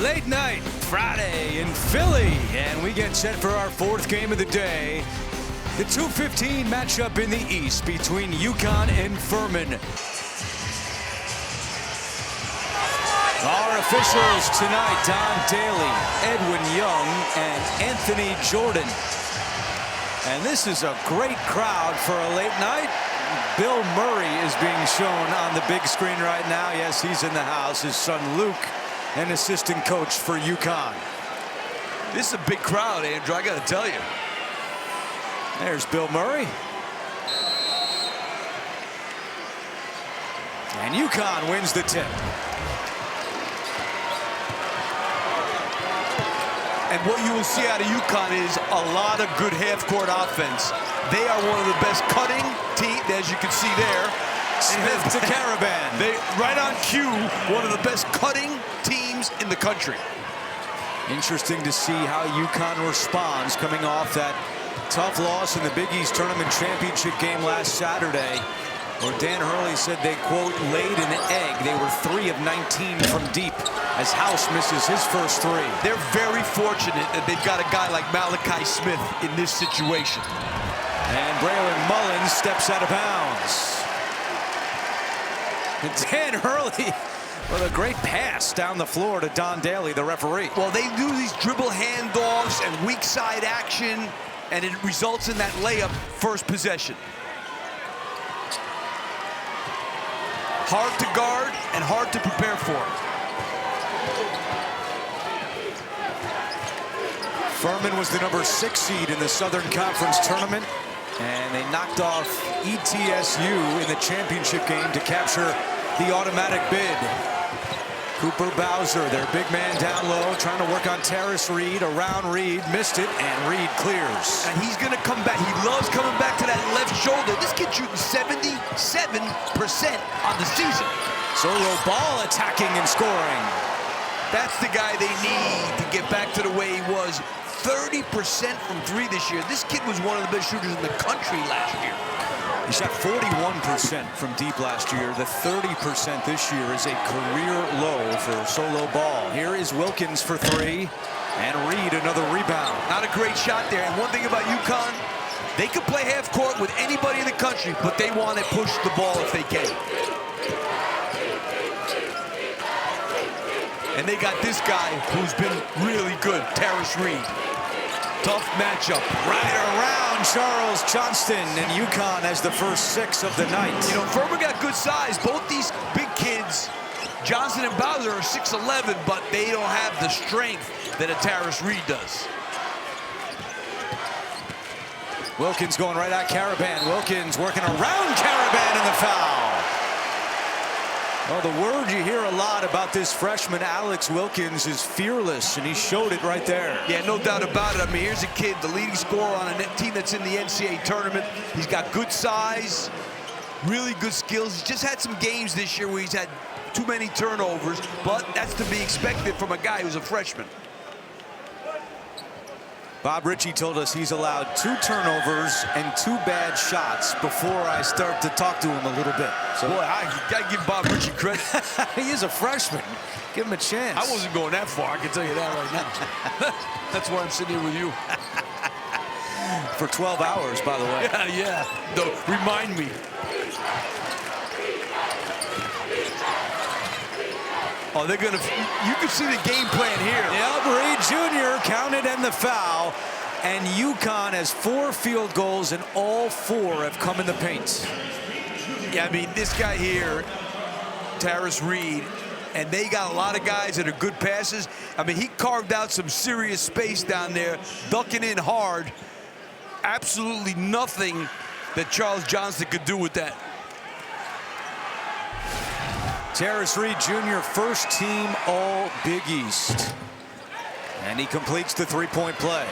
Late night Friday in Philly, and we get set for our fourth game of the day. The 2:15 matchup in the East between UConn and Furman. Our officials tonight: Don Daly, Edwin Young, and Anthony Jordan. And this is a great crowd for a late night. Bill Murray is being shown on the big screen right now. Yes, he's in the house. His son Luke, an assistant coach for UConn. This is a big crowd, Andrew, I got to tell you. There's Bill Murray. And UConn wins the tip. And what you will see out of UConn is a lot of good half-court offense. They are one of the best cutting teams, as you can see there. Smith to Caravan. They right on cue, one of the best cutting teams in the country. Interesting to see how UConn responds coming off that tough loss in the Big East Tournament Championship game last Saturday, where Dan Hurley said they, quote, laid an egg. They were 3 of 19 from deep as House misses his first 3. They're very fortunate that they've got a guy like Malachi Smith in this situation. And Braylon Mullins steps out of bounds. And Dan Hurley with a great pass down the floor to Don Daly, the referee. Well, they do these dribble handoffs and weak side action, and it results in that layup first possession. Hard to guard and hard to prepare for. Furman was the number 6 seed in the Southern Conference tournament, and they knocked off ETSU in the championship game to capture the automatic bid. Cooper Bowser, their big man down low, trying to work on Terrace Reed. Around Reed, missed it, and Reed clears. And he's going to come back. He loves coming back to that left shoulder. This kid shooting 77% on the season. Solo Ball attacking and scoring. That's the guy they need to get back to the way he was. 30% from 3 this year. This kid was one of the best shooters in the country last year. He shot 41% from deep last year. The 30% this year is a career low for Solo Ball. Here is Wilkins for 3, and Reed another rebound. Not a great shot there. And one thing about UConn, they can play half court with anybody in the country, but they want to push the ball if they can. And they got this guy who's been really good, Terrace Reed. Tough matchup. Right around Charles Johnston, and UConn has the first 6 of the night. You know, Furman got good size. Both these big kids, Johnson and Bowser, are 6'11", but they don't have the strength that a Terrace Reed does. Wilkins going right at Caravan. Wilkins working around Caravan in the foul. Oh, the word you hear a lot about this freshman, Alex Wilkins, is fearless, and he showed it right there. Yeah, no doubt about it. I mean, here's a kid, the leading scorer on a team that's in the NCAA tournament. He's got good size, really good skills. He's just had some games this year where he's had too many turnovers, but that's to be expected from a guy who's a freshman. Bob Ritchie told us he's allowed 2 turnovers and 2 bad shots before I start to talk to him a little bit. So, boy, I got to give Bob Ritchie credit. He is a freshman. Give him a chance. I wasn't going that far, I can tell you that right now. That's why I'm sitting here with you. For 12 hours, by the way. Yeah. Remind me. Oh, they're going to, you can see the game plan here. Yep, Reed Jr. counted and the foul. And UConn has 4 field goals, and all 4 have come in the paint. Yeah, I mean, this guy here, Terrace Reed, and they got a lot of guys that are good passes. I mean, he carved out some serious space down there, ducking in hard. Absolutely nothing that Charles Johnston could do with that. Terrace Reed Jr., first team all Big East. And he completes the 3-point play.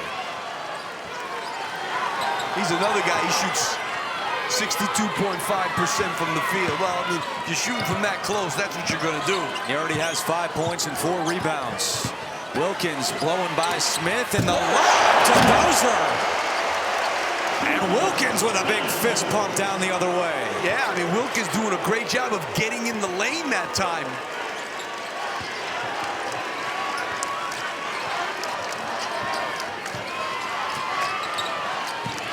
He's another guy, he shoots 62.5% from the field. Well, I mean, you're shooting from that close, that's what you're going to do. He already has 5 points and 4 rebounds. Wilkins blowing by Smith, and the lob to Bowser. And Wilkins with a big fist pump down the other way. Yeah, I mean, Wilkins doing a great job of getting in the lane that time.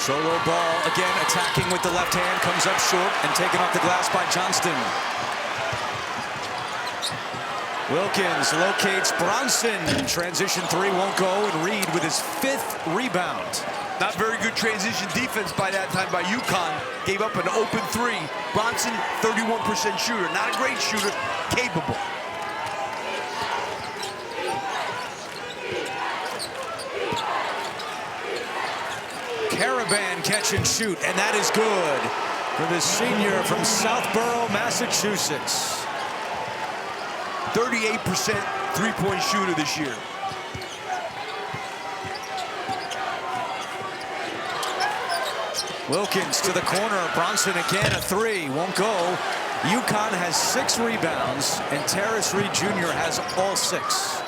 Solo ball again, attacking with the left hand, comes up short and taken off the glass by Johnston. Wilkins locates Bronson. Transition three won't go, and Reed with his 5th rebound. Not very good transition defense by that time by UConn. Gave up an open three. Bronson, 31% shooter. Not a great shooter, capable. Caravan catch and shoot, and that is good for the senior from Southborough, Massachusetts. 38% three-point shooter this year. Wilkins to the corner. Bronson again, a three. Won't go. UConn has 6 rebounds, and Terrace Reed Jr. has all 6.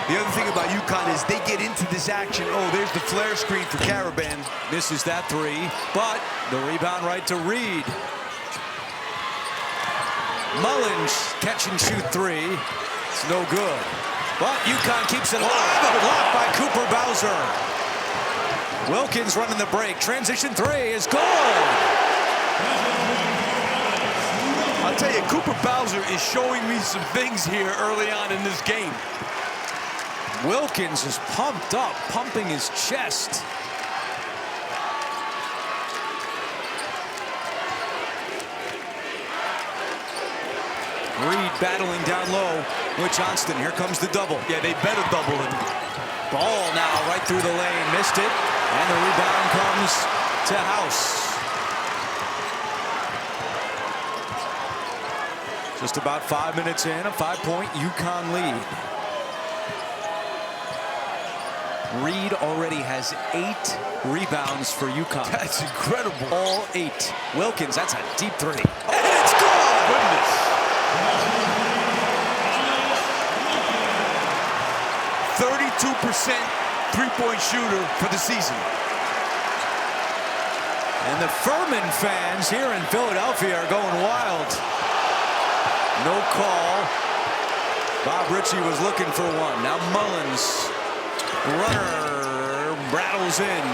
The other thing about UConn is they get into this action. Oh, there's the flare screen for Caravan. Misses that three, but the rebound right to Reed. Mullins catch and shoot three. It's no good. But UConn keeps it alive. Blocked by Cooper Bowser. Wilkins running the break. Transition three is good. I'll tell you, Cooper Bowser is showing me some things here early on in this game. Wilkins is pumped up, pumping his chest. Reed battling down low with Johnston. Here comes the double. Yeah, they better double him. Ball now right through the lane. Missed it. And the rebound comes to House. Just about 5 minutes in, a 5-point UConn lead. Reed already has 8 rebounds for UConn. That's incredible. All 8. Wilkins, that's a deep three. And it's good! Goodness. 32% three-point shooter for the season. And the Furman fans here in Philadelphia are going wild. No call. Bob Ritchie was looking for one. Now Mullins, runner, rattles in.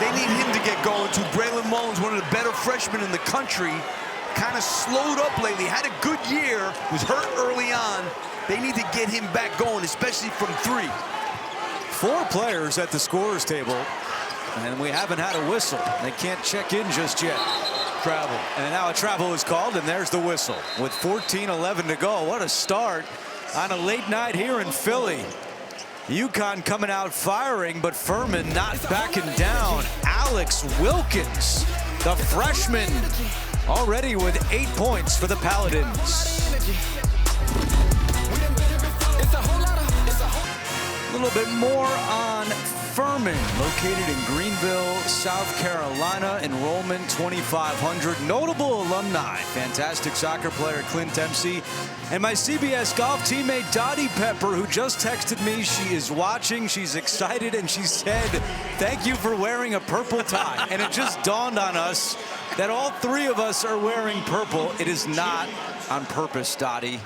They need him to get going too. Braylon Mullins, one of the better freshmen in the country, kind of slowed up lately. Had a good year, was hurt early on. They need to get him back going, especially from 3. 4 players at the scorer's table, and we haven't had a whistle. They can't check in just yet. Travel. And now a travel is called, and there's the whistle. With 14:11 to go, what a start on a late night here in Philly. UConn coming out firing, but Furman not backing down. Alex Wilkins, the freshman, already with 8 points for the Paladins. A little bit more on Furman, located in Greenville, South Carolina. Enrollment 2,500. Notable alumni, fantastic soccer player Clint Dempsey, and my CBS golf teammate Dottie Pepper, who just texted me. She is watching, she's excited, and she said, "Thank you for wearing a purple tie." And it just dawned on us that all 3 of us are wearing purple. It is not on purpose, Dottie.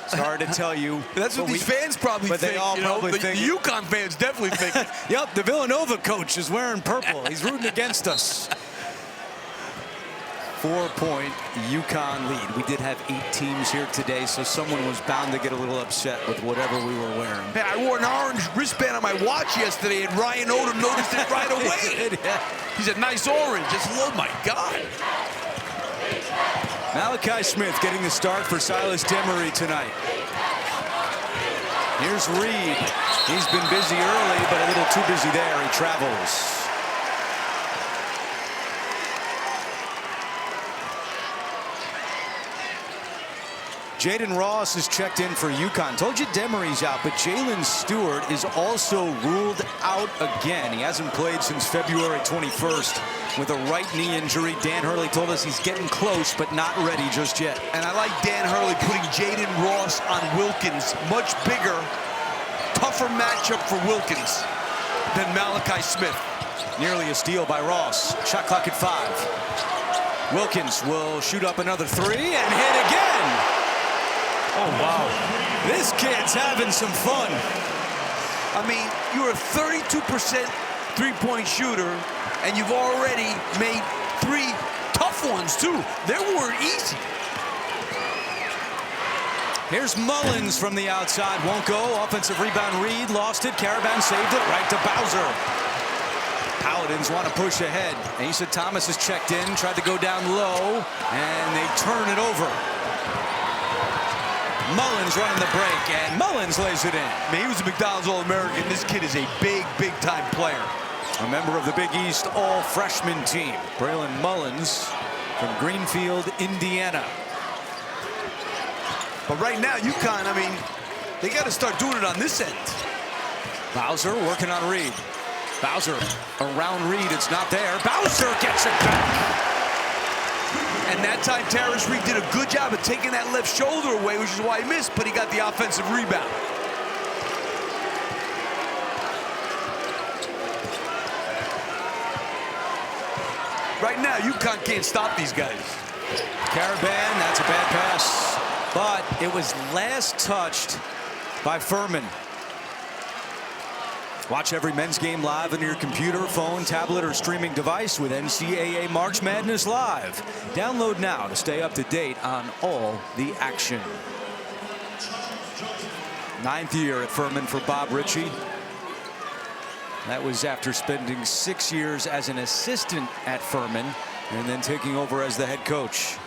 Sorry to tell you. That's what these fans probably think. But they all probably think. The UConn fans definitely think it. Yep, the Villanova coach is wearing purple. He's rooting against us. 4-point UConn lead. We did have 8 teams here today, so someone was bound to get a little upset with whatever we were wearing. Hey, I wore an orange wristband on my watch yesterday, and Ryan Odom noticed it right away. He said, "Nice orange." I said, "Oh my God." Malachi Smith getting the start for Silas Demery tonight. Here's Reed. He's been busy early, but a little too busy there. He travels. Jaden Ross is checked in for UConn. Told you Demery's out, but Jalen Stewart is also ruled out again. He hasn't played since February 21st with a right knee injury. Dan Hurley told us he's getting close, but not ready just yet. And I like Dan Hurley putting Jaden Ross on Wilkins. Much bigger, tougher matchup for Wilkins than Malachi Smith. Nearly a steal by Ross. Shot clock at 5. Wilkins will shoot up another 3 and hit again. Oh, wow. This kid's having some fun. I mean, you're a 32% three-point shooter, and you've already made 3 tough ones, too. They weren't easy. Here's Mullins from the outside. Won't go. Offensive rebound. Reed lost it. Caravan saved it. Right to Bowser. Paladins want to push ahead. Asa Thomas is checked in. Tried to go down low. And they turn it over. Mullins running the break. And Mullins lays it in. I mean, he was a McDonald's All-American. This kid is a big, big-time player. A member of the Big East All-Freshman team. Braylon Mullins from Greenfield, Indiana. But right now, UConn, I mean, they got to start doing it on this end. Bowser working on Reed. Bowser around Reed. It's not there. Bowser gets it back. And that time, Terrace Reed did a good job of taking that left shoulder away, which is why he missed, but he got the offensive rebound. Right now, UConn can't stop these guys. Caravan, that's a bad pass. But it was last touched by Furman. Watch every men's game live on your computer, phone, tablet, or streaming device with NCAA March Madness Live. Download now to stay up to date on all the action. 9th year at Furman for Bob Ritchie. That was after spending 6 years as an assistant at Furman and then taking over as the head coach.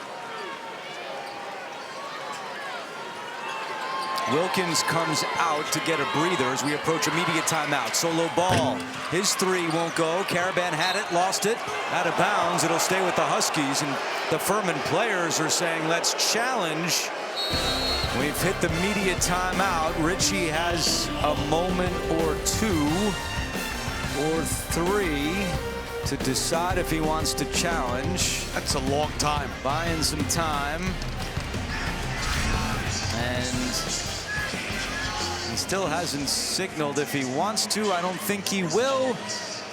Wilkins comes out to get a breather as we approach immediate timeout. Solo ball. His 3 won't go. Caravan had it, lost it. Out of bounds. It'll stay with the Huskies. And the Furman players are saying, let's challenge. We've hit the media timeout. Ritchie has a moment or 2 or 3 to decide if he wants to challenge. That's a long time. Buying some time. And he still hasn't signaled if he wants to. I don't think he will.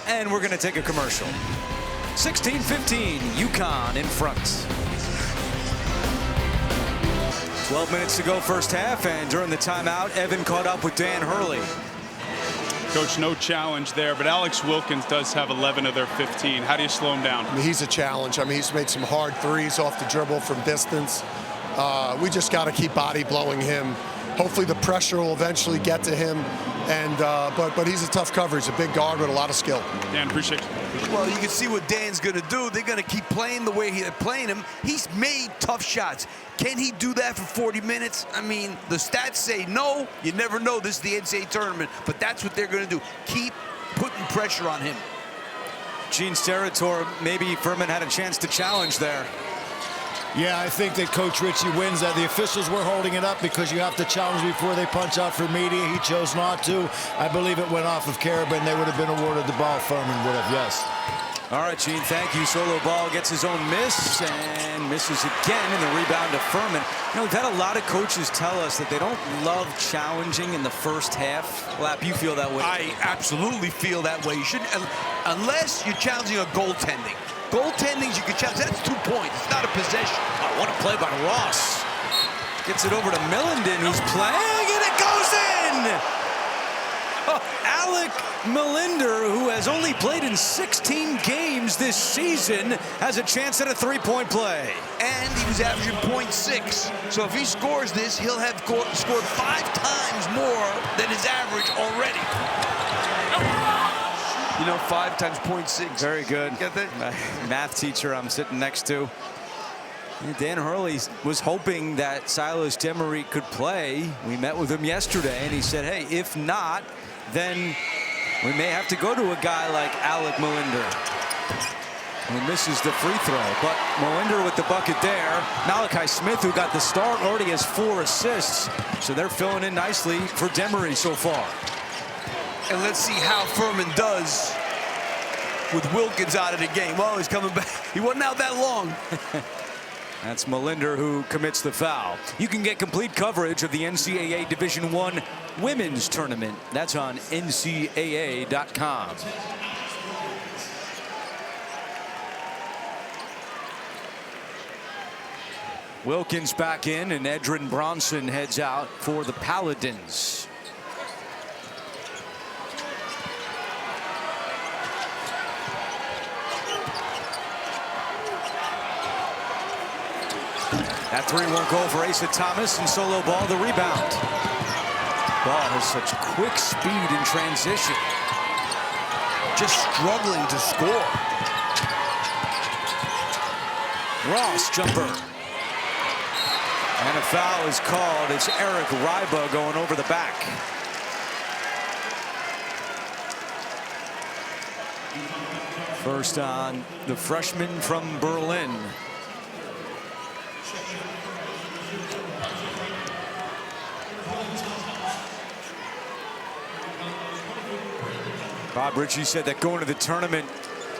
And we're going to take a commercial. 16-15, UConn in front. 12 minutes to go first half, and during the timeout, Evan caught up with Dan Hurley. Coach, no challenge there, but Alex Wilkins does have 11 of their 15. How do you slow him down? I mean, he's a challenge. I mean, he's made some hard threes off the dribble from distance. We just got to keep body blowing him. Hopefully the pressure will eventually get to him. And but he's a tough cover. He's a big guard with a lot of skill. Dan, appreciate it. Well, you can see what Dan's going to do. They're going to keep playing the way they're playing him. He's made tough shots. Can he do that for 40 minutes? I mean, the stats say no. You never know. This is the NCAA tournament. But that's what they're going to do. Keep putting pressure on him. Gene Steratore, maybe Furman had a chance to challenge there. Yeah, I think that Coach Ritchie wins that. The officials were holding it up because you have to challenge before they punch out for media. He chose not to. I believe it went off of Caravan. They would have been awarded the ball. Furman would have, yes. All right, Gene, thank you. Solo ball gets his own miss and misses again in the rebound to Furman. You know, we've had a lot of coaches tell us that they don't love challenging in the first half. Lap, you feel that way? I absolutely feel that way. You shouldn't, unless you're challenging a goaltending. Goaltendings, you can challenge. That's 2 points. It's not a possession. Oh, what a play by Ross. Gets it over to Millenden, who's playing, and it goes in! Oh, Alec Millender, who has only played in 16 games this season, has a chance at a three-point play. And he was averaging .6. So if he scores this, he'll have scored 5 times more than his average already. You know, 5 times .6. Very good. Get that? Math teacher I'm sitting next to. Dan Hurley was hoping that Silas Demery could play. We met with him yesterday, and he said, hey, if not, then we may have to go to a guy like Alec Millender, who misses the free throw. But Millender with the bucket there. Malachi Smith, who got the start, already has 4 assists. So they're filling in nicely for Demery so far. And let's see how Furman does with Wilkins out of the game. Well, he's coming back. He wasn't out that long. That's Millender who commits the foul. You can get complete coverage of the NCAA Division I Women's Tournament. That's on NCAA.com. Wilkins back in, and Edrin Bronson heads out for the Paladins. That three won't go for Asa Thomas, and Solo Ball the rebound. Ball has such quick speed in transition. Just struggling to score. Ross jumper. And a foul is called. It's Eric Ryba going over the back. First on the freshman from Berlin. Bob Ritchie said that going to the tournament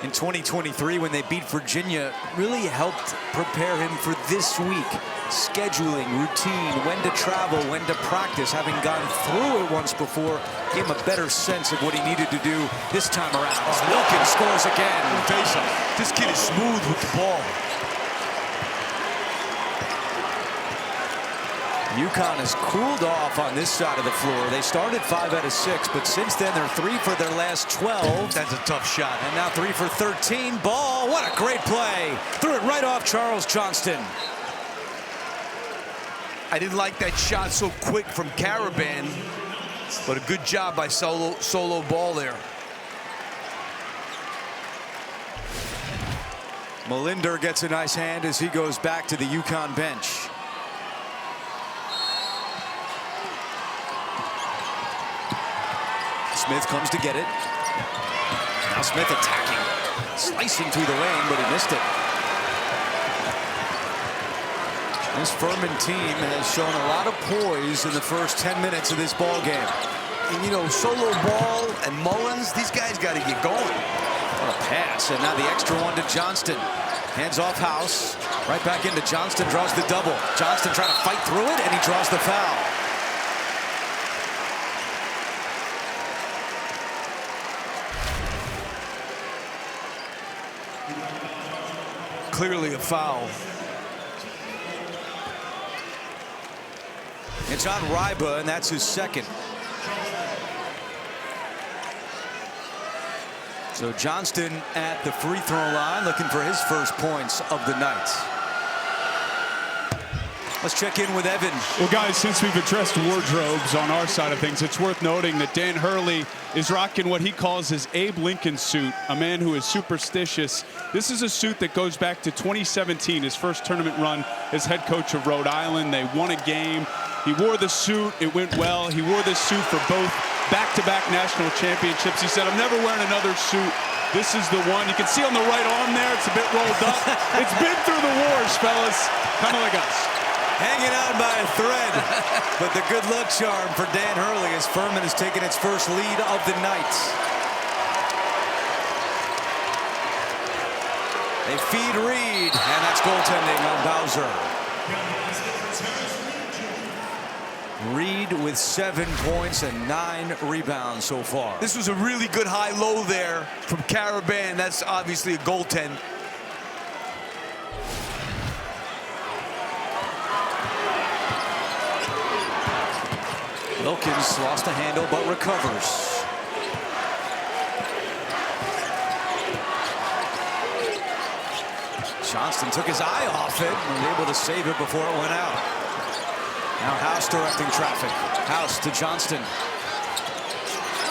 in 2023 when they beat Virginia really helped prepare him for this week. Scheduling, routine, when to travel, when to practice, having gone through it once before, gave him a better sense of what he needed to do this time around. Wilkins scores again. This kid is smooth with the ball. UConn has cooled off on this side of the floor. They started 5 out of 6, but since then they're 3 for their last 12. That's a tough shot. And now 3 for 13. Ball, what a great play. Threw it right off Charles Johnston. I didn't like that shot so quick from Caravan, but a good job by Solo Ball there. Molinder gets a nice hand as he goes back to the UConn bench. Smith comes to get it. Now Smith attacking, slicing through the lane, but he missed it. This Furman team has shown a lot of poise in the first 10 minutes of this ball game. And you know, Solo Ball and Mullins, these guys got to get going. What a pass, and now the extra one to Johnston. Hands off House, right back into Johnston, draws the double. Johnston trying to fight through it, and he draws the foul. Clearly a foul. It's on Ryba, and that's his second. So Johnston at the free throw line, looking for his first points of the night. Let's check in with Evan. Well, guys, since we've addressed wardrobes on our side of things, it's worth noting that Dan Hurley is rocking what he calls his Abe Lincoln suit, a man who is superstitious. This is a suit that goes back to 2017, his first tournament run as head coach of Rhode Island. They won a game. He wore the suit. It went well. He wore this suit for both back-to-back national championships. He said, I'm never wearing another suit. This is the one. You can see on the right arm there, it's a bit rolled up. It's been through the wars, fellas, kind of like us. Hanging on by a thread, but the good luck charm for Dan Hurley as Furman has taken its first lead of the night. They feed Reed, and that's goaltending on Bowser. Reed with 7 points and 9 rebounds so far. This was a really good high-low there from Caravan. That's obviously a goaltend. Wilkins lost a handle but recovers. Johnston took his eye off it and was able to save it before it went out. Now House directing traffic. House to Johnston.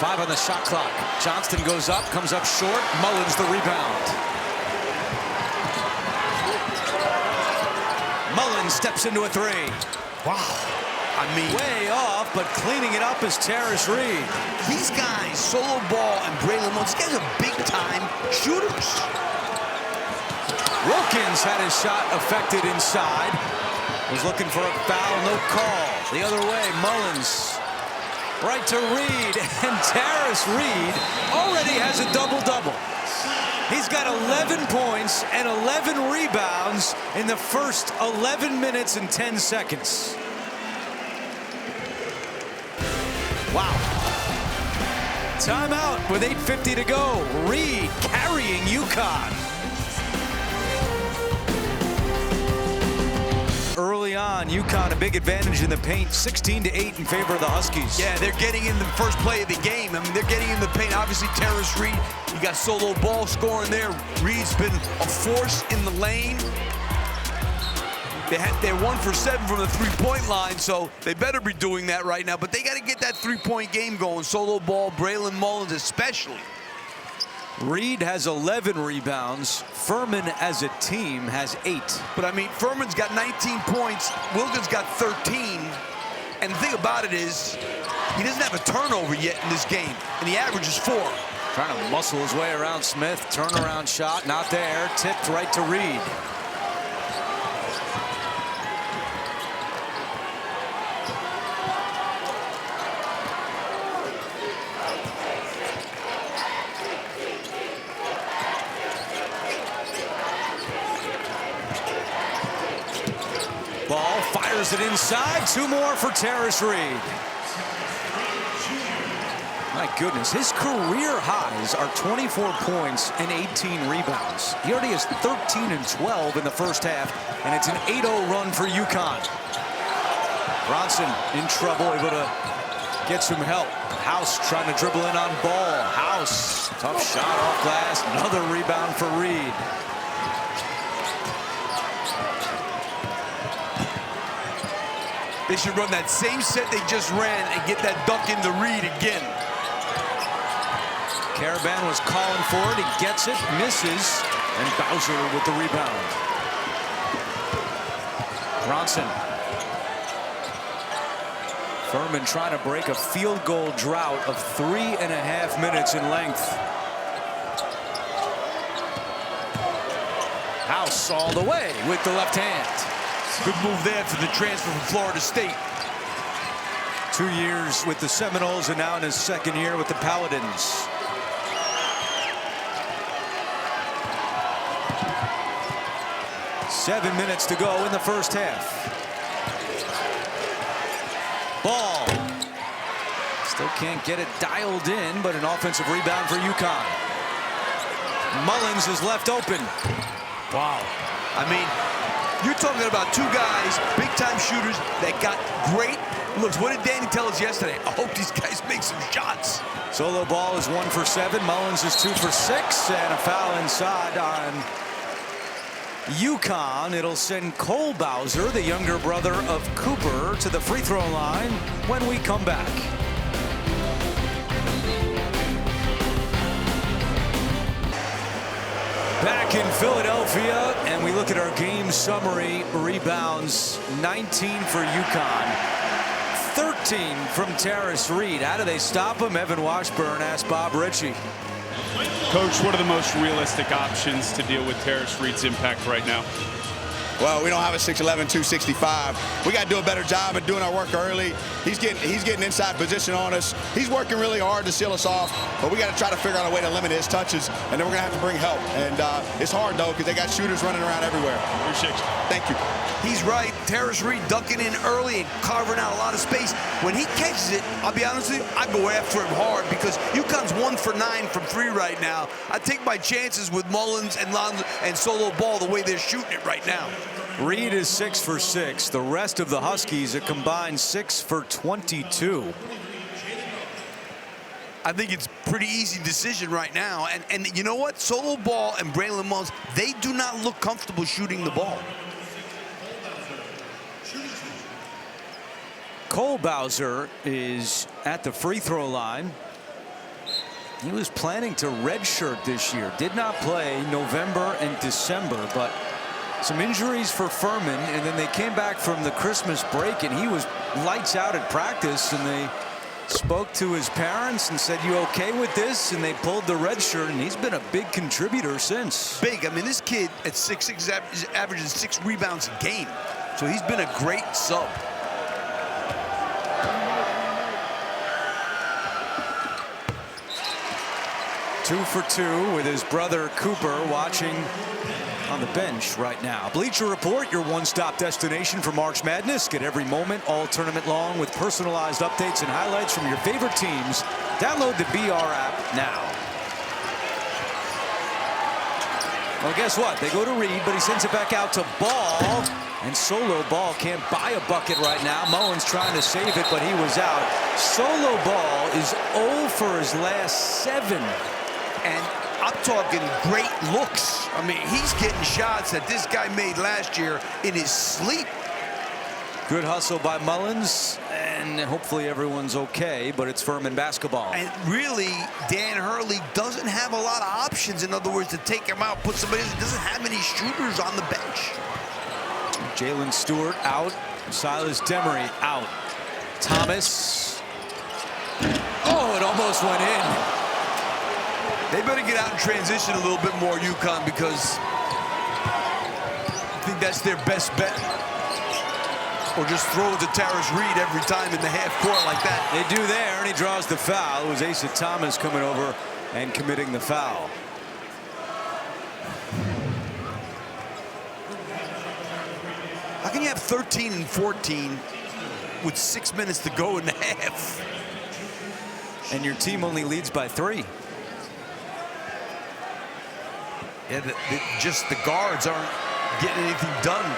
5 on the shot clock. Johnston goes up, comes up short. Mullins the rebound. Mullins steps into a 3. Wow. I mean, Way off, but cleaning it up is Terrace Reed. these guys, Solo Ball and Braylon Mullins, these guys are big-time shooters. Wilkins had his shot affected inside. Was looking for a foul, no call. The other way, Mullins. Right to Reed, and Terrace Reed already has a double-double. He's got 11 points and 11 rebounds in the first 11 minutes and 10 seconds. Wow. Timeout with 8:50 to go. Reed carrying UConn. Early on, UConn a big advantage in the paint, 16-8 in favor of the Huskies. Yeah, they're getting in the first play of the game. I mean, they're getting in the paint. Obviously, Terrace Reed, you got Solo Ball scoring there. Reed's been a force in the lane. They're 1 for 7 from the three-point line, so they better be doing that right now. But they got to get that three-point game going. Solo ball, Braylon Mullins especially. Reed has 11 rebounds. Furman as a team has 8. But I mean, Furman's got 19 points. Wilkins got 13. And the thing about it is, he doesn't have a turnover yet in this game, and the average is 4. Trying to muscle his way around Smith. Turnaround shot, not there. Tipped right to Reed. Ball fires it inside. 2 more for Terrace Reed. My goodness, his career highs are 24 points and 18 rebounds. He already has 13 and 12 in the first half, and it's an 8-0 run for UConn. Bronson in trouble, able to get some help. House trying to dribble in on Ball. House, tough shot off glass. Another rebound for Reed. They should run that same set they just ran and get that dunk into Reed again. Caravan was calling for it. He gets it, misses, and Bowser with the rebound. Bronson. Furman trying to break a field goal drought of 3.5 minutes in length. House all the way with the left hand. Good move there for the transfer from Florida State. 2 years with the Seminoles and now in his second year with the Paladins. Seven minutes to go in the first half. Ball. Still can't get it dialed in, but an offensive rebound for UConn. Mullins is left open. Wow. I mean, you're talking about 2 guys, big-time shooters that got great looks. What did Danny tell us yesterday? I hope these guys make some shots. Solo Ball is 1 for 7. Mullins is 2 for 6, and a foul inside on UConn. It'll send Cole Bowser, the younger brother of Cooper, to the free throw line when we come back. Back in Philadelphia, and we look at our game summary. Rebounds, 19 for UConn, 13 from Terrace Reed. How do they stop him? Evan Washburn asked Bob Ritchie. Coach, what are the most realistic options to deal with Terrace Reed's impact right now? Well, we don't have a 6'11", 265. We got to do a better job of doing our work early. He's getting inside position on us. He's working really hard to seal us off, but we got to try to figure out a way to limit his touches, and then we're going to have to bring help. And it's hard, though, because they got shooters running around everywhere. Appreciate you. Thank you. He's right. Terrace Reed dunking in early and carving out a lot of space. When he catches it, I'll be honest with you, I go after him hard because UConn's 1 for 9 from 3 right now. I take my chances with Mullins and Solo Ball the way they're shooting it right now. Reed is 6 for 6. The rest of the Huskies a combined 6 for 22. I think it's a pretty easy decision right now. And you know what? Solo Ball and Braylon Mullins, they do not look comfortable shooting the ball. Cole Bowser is at the free throw line. He was planning to redshirt this year. Did not play November and December, but some injuries for Furman, and then they came back from the Christmas break, and he was lights out at practice, and they spoke to his parents and said, "You okay with this?" And they pulled the red shirt, and he's been a big contributor since. Big. I mean, this kid at 6'6" averages 6 rebounds a game, so he's been a great sub. Two for 2 with his brother Cooper watching on the bench right now. Bleacher Report, your one-stop destination for March Madness. Get every moment all tournament long with personalized updates and highlights from your favorite teams. Download the BR app now. Well, guess what? They go to Reed, but he sends it back out to Ball. And Solo Ball can't buy a bucket right now. Mullins trying to save it, but he was out. Solo Ball is 0 for his last 7. And I'm talking great looks. I mean, he's getting shots that this guy made last year in his sleep. Good hustle by Mullins, and hopefully everyone's okay, but it's Furman basketball. And really, Dan Hurley doesn't have a lot of options, in other words, to take him out, put somebody in. He doesn't have any shooters on the bench. Jalen Stewart out. Silas Demery out. Thomas. Oh, it almost went in. They better get out and transition a little bit more, UConn, because I think that's their best bet. Or just throw it to Tyrus Reed every time in the half court like that. They do there, and he draws the foul. It was Asa Thomas coming over and committing the foul. How can you have 13 and 14 with 6 minutes to go in the half? And your team only leads by 3. Yeah, just the guards aren't getting anything done.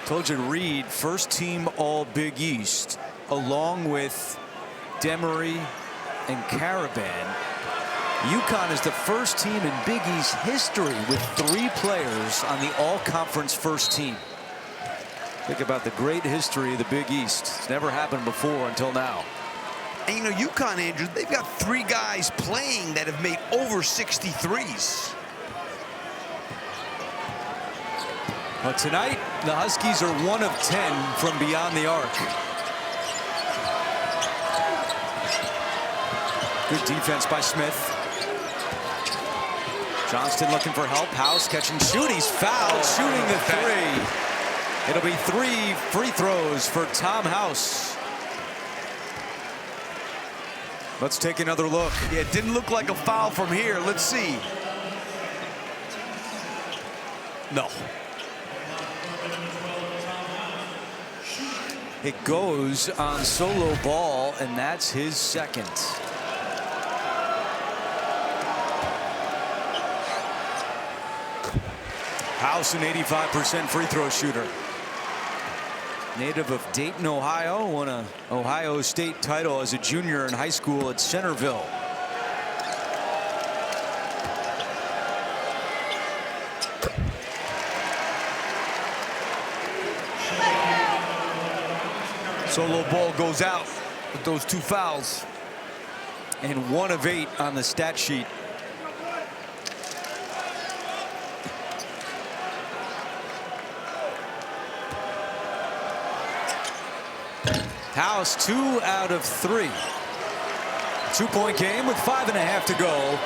Told you Reed, first team all Big East, along with Demery and Caravan. UConn is the first team in Big East history with 3 players on the all-conference first team. Think about the great history of the Big East. It's never happened before until now. And you know, UConn, Andrew, they've got 3 guys playing that have made over 63s. But tonight, the Huskies are 1 of 10 from beyond the arc. Good defense by Smith. Johnston looking for help. House catch and shoot. He's fouled, shooting the 3. It'll be 3 free throws for Tom House. Let's take another look. Yeah, it didn't look like a foul from here. Let's see. No. It goes on solo ball, and that's his second. House, an 85% free throw shooter. Native of Dayton, Ohio, won an Ohio State title as a junior in high school at Centerville. Solo ball goes out with those 2 fouls. And 1 of 8 on the stat sheet. House 2 out of 3. 2-point game with 5.5 to go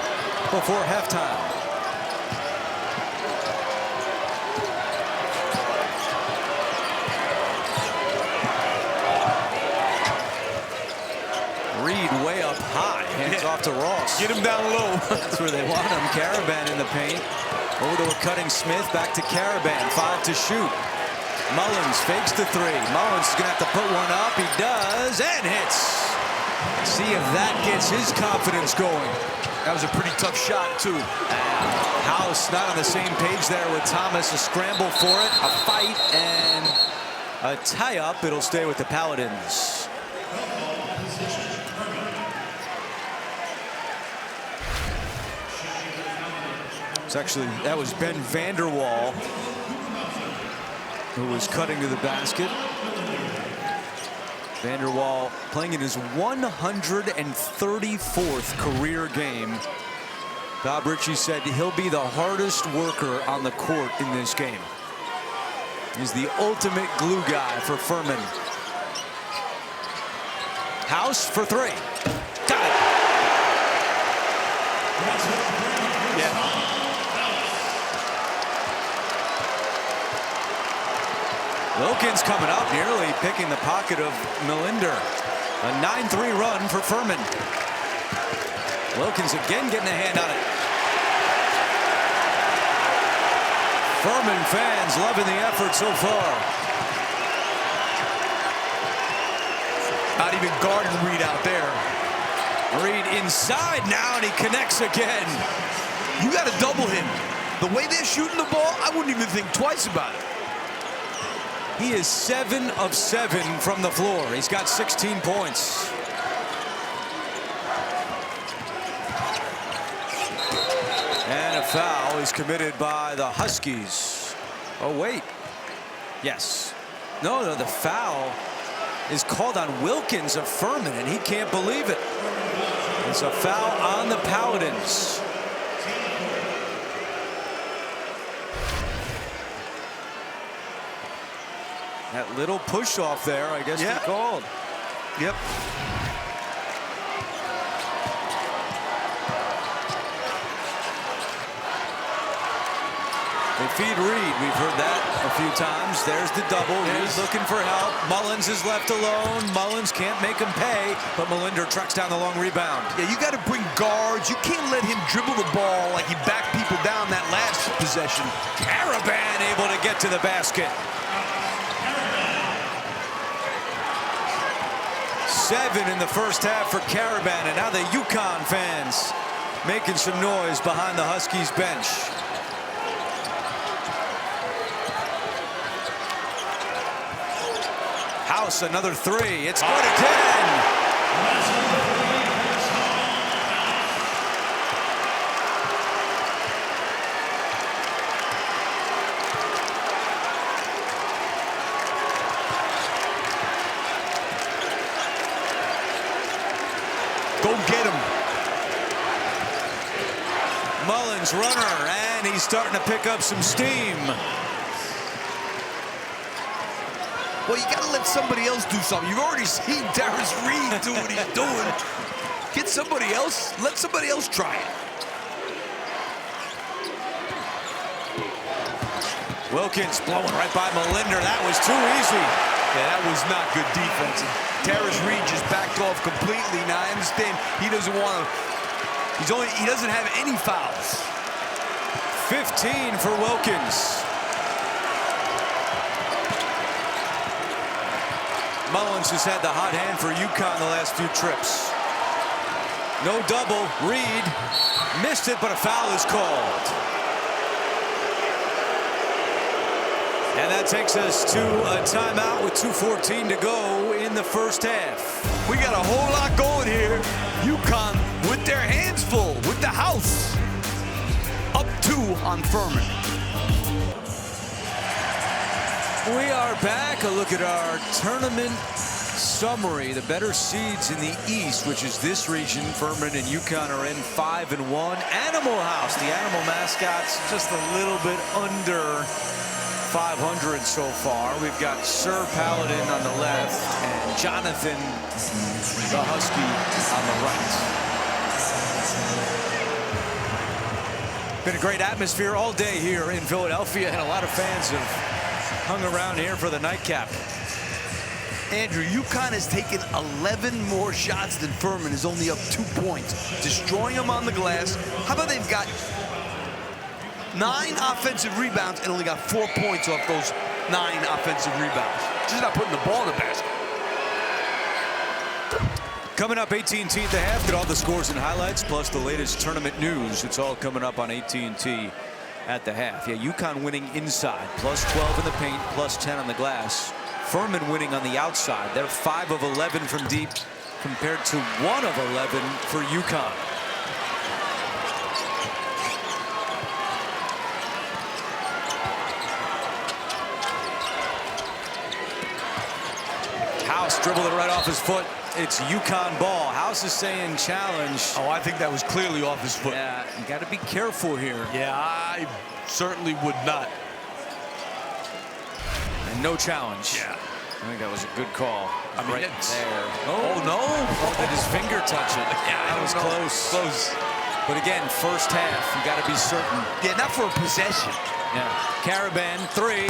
before halftime. Reed way up high, hands off to Ross. Get him down low. That's where they want him. Caravan in the paint. Over to a cutting Smith, back to Caravan. 5 to shoot. Mullins fakes the 3. Mullins is going to have to put one up. He does, and hits. See if that gets his confidence going. That was a pretty tough shot, too. House not on the same page there with Thomas. A scramble for it, a fight, and a tie-up. It'll stay with the Paladins. It's actually, that was Ben Vanderwall who was cutting to the basket. Vanderwall playing in his 134th career game. Bob Ritchie said he'll be the hardest worker on the court in this game. He's the ultimate glue guy for Furman. House for 3. Got it. Yeah. Wilkins coming up, nearly picking the pocket of Melinder. A 9-3 run for Furman. Wilkins again getting a hand on it. Furman fans loving the effort so far. Not even guarding Reed out there. Reed inside now, and he connects again. You got to double him. The way they're shooting the ball, I wouldn't even think twice about it. He is 7 of 7 from the floor. He's got 16 points. And a foul is committed by the Huskies. Oh, wait. Yes. No, the foul is called on Wilkins of Furman, and he can't believe it. It's a foul on the Paladins. That little push off there, I guess, he called. Yep. They feed Reed. We've heard that a few times. There's the double. He's looking for help. Mullins is left alone. Mullins can't make him pay, but Melinder tracks down the long rebound. Yeah, you got to bring guards. You can't let him dribble the ball like he backed people down that last possession. Caravan able to get to the basket. 7 in the first half for Caravan, and now the UConn fans making some noise behind the Huskies bench. House, another 3. It's good again. Go get him. Mullins runner, and he's starting to pick up some steam. Well, you got to let somebody else do something. You've already seen Darius Reed do what he's doing. Get somebody else. Let somebody else try it. Wilkins blowing right by Melinder. That was too easy. Yeah, that was not good defense. Darius Reed just backed off completely. Now I understand he doesn't want to. He doesn't have any fouls. 15 for Wilkins. Mullins has had the hot hand for UConn the last few trips. No double. Reed missed it, but a foul is called. And that takes us to a timeout with 2:14 to go in the first half. We got a whole lot going here. UConn with their hands full with the house. Up 2 on Furman. We are back. A look at our tournament summary. The better seeds in the East, which is this region. Furman and UConn are in 5-1. Animal House, the animal mascots, just a little bit under 500 so far. We've got Sir Paladin on the left and Jonathan, the Husky, on the right. Been a great atmosphere all day here in Philadelphia, and a lot of fans have hung around here for the nightcap. Andrew, UConn has taken 11 more shots than Furman, is only up 2 points, destroying them on the glass. How about they've got 9 offensive rebounds and only got 4 points off those 9 offensive rebounds. Just not putting the ball in the basket. Coming up, AT&T at the half. Get all the scores and highlights, plus the latest tournament news. It's all coming up on AT&T at the half. Yeah, UConn winning inside, plus 12 in the paint, plus 10 on the glass. Furman winning on the outside. They're 5 of 11 from deep compared to 1 of 11 for UConn. House dribbled it right off his foot. It's UConn ball. House is saying challenge. Oh, I think that was clearly off his foot. Yeah, you got to be careful here. Yeah, I certainly would not. And no challenge. Yeah. I think that was a good call. I mean, right there. Oh, no. Did his finger touch it? Yeah, that was close. Close. But again, first half, you got to be certain. Yeah, not for a possession. Yeah. Caravan, 3.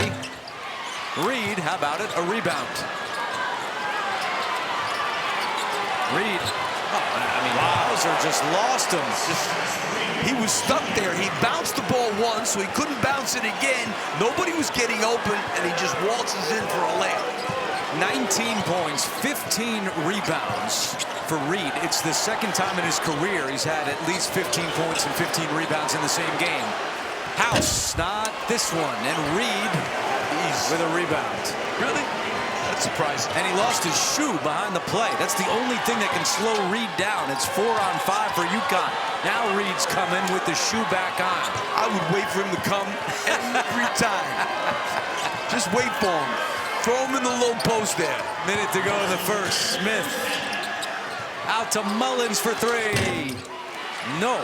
Reed, how about it? A rebound. Reed. I mean, Hauser just lost him. He was stuck there. He bounced the ball once, so he couldn't bounce it again. Nobody was getting open, and he just waltzes in for a layup. 19 points, 15 rebounds for Reed. It's the second time in his career he's had at least 15 points and 15 rebounds in the same game. House, not this one. And Reed, Jeez. with a rebound. Really? That's surprising. And he lost his shoe behind the play. That's the only thing that can slow Reed down. It's 4-on-5 for UConn. Now Reed's coming with the shoe back on. I would wait for him to come every time. Just wait for him. Throw him in the low post there. Minute to go in the first. Smith out to Mullins for three. No.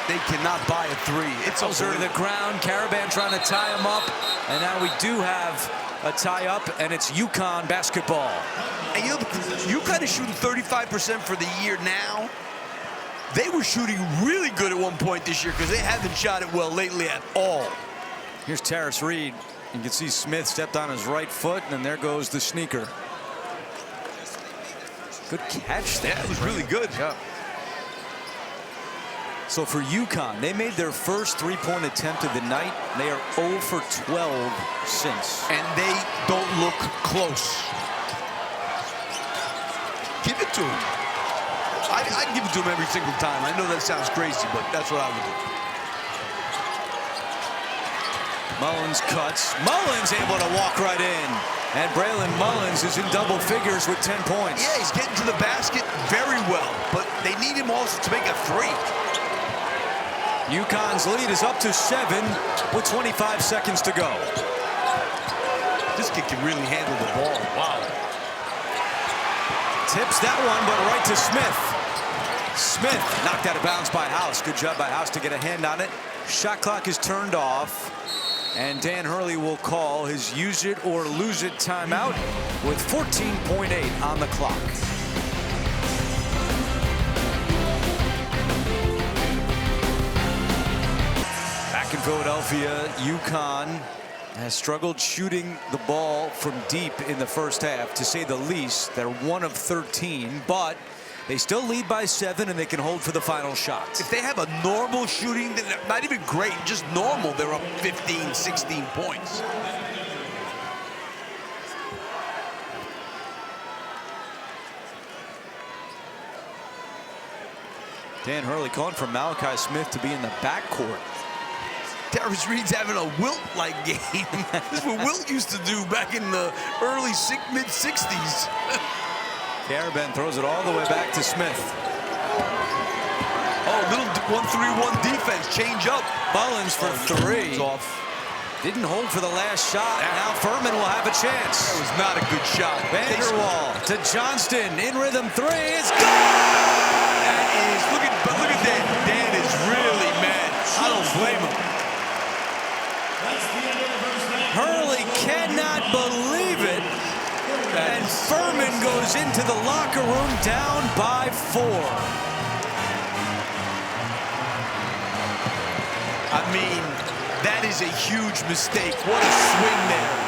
They cannot buy a three. It's Over to the ground. Caravan trying to tie him up. And now we do have a tie-up, and it's UConn basketball. And you know, UConn is shooting 35% for the year now. They were shooting really good at one point this year because they haven't shot it well lately at all. Here's Terrace Reed. You can see Smith stepped on his right foot, and then there goes the sneaker. Good catch there. Yeah, it was really good. Yeah. So for UConn, they made their first three-point attempt of the night. They are 0 for 12 since. And they don't look close. Give it to him. I'd give it to him every single time. I know that sounds crazy, but that's what I would do. Mullins cuts. Mullins able to walk right in. And Braylon Mullins is in double figures with 10 points. Yeah, he's getting to the basket very well, but they need him also to make a three. UConn's lead is up to 7 with 25 seconds to go. This kid can really handle the ball. Wow. Tips that one, but right to Smith. Smith knocked out of bounds by House. Good job by House to get a hand on it. Shot clock is turned off. And Dan Hurley will call his use it or lose it timeout with 14.8 on the clock. Back in Philadelphia, UConn has struggled shooting the ball from deep in the first half, to say the least. They're 1 of 13, but they still lead by 7, and they can hold for the final shot. If they have a normal shooting, not even great, just normal, they're up 15, 16 points. Dan Hurley calling for Malachi Smith to be in the backcourt. Terrace Reed's having a Wilt-like game. This is what Wilt used to do back in the early mid-60s. Caravan throws it all the way back to Smith. Oh, little 1-3-1 defense, change up. Mullins for three. Off. Didn't hold for the last shot. Now Furman will have a chance. That was not a good shot. Vanderwall to Johnston. In rhythm three. It's good! That is, look at Dan. Dan is really mad. I don't blame him. Hurley cannot believe it. And Furman goes into the locker room down by 4. I mean, that is a huge mistake. What a swing there.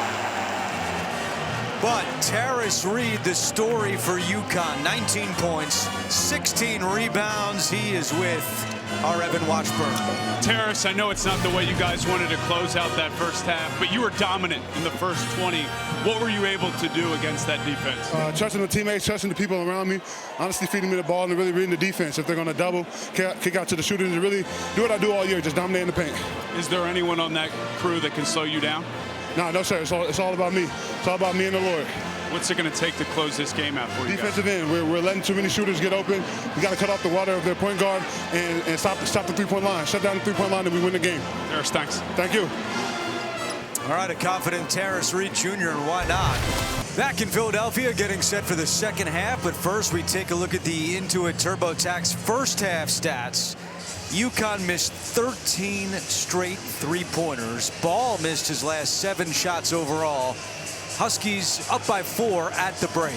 But Terrace Reed, the story for UConn. 19 points, 16 rebounds. He is with our Evan Washburn. Terrace, I know it's not the way you guys wanted to close out that first half, but you were dominant in the first 20. What were you able to do against that defense? Trusting the teammates, trusting the people around me, honestly feeding me the ball and really reading the defense. If they're going to double, kick out to the shooters, and really do what I do all year, just dominate in the paint. Is there anyone on that crew that can slow you down? No, sir. It's all about me. It's all about me and the Lord. What's it going to take to close this game out for you guys? Defensive end. We're letting too many shooters get open. We got to cut off the water of their point guard and stop the three-point line. Shut down the three-point line and we win the game. Terrace, thanks. Thank you. All right, a confident Terrace Reed Jr., and why not? Back in Philadelphia, getting set for the second half, but first we take a look at the Intuit TurboTax first half stats. UConn missed 13 straight three-pointers. Ball missed his last 7 shots overall. Huskies up by 4 at the break.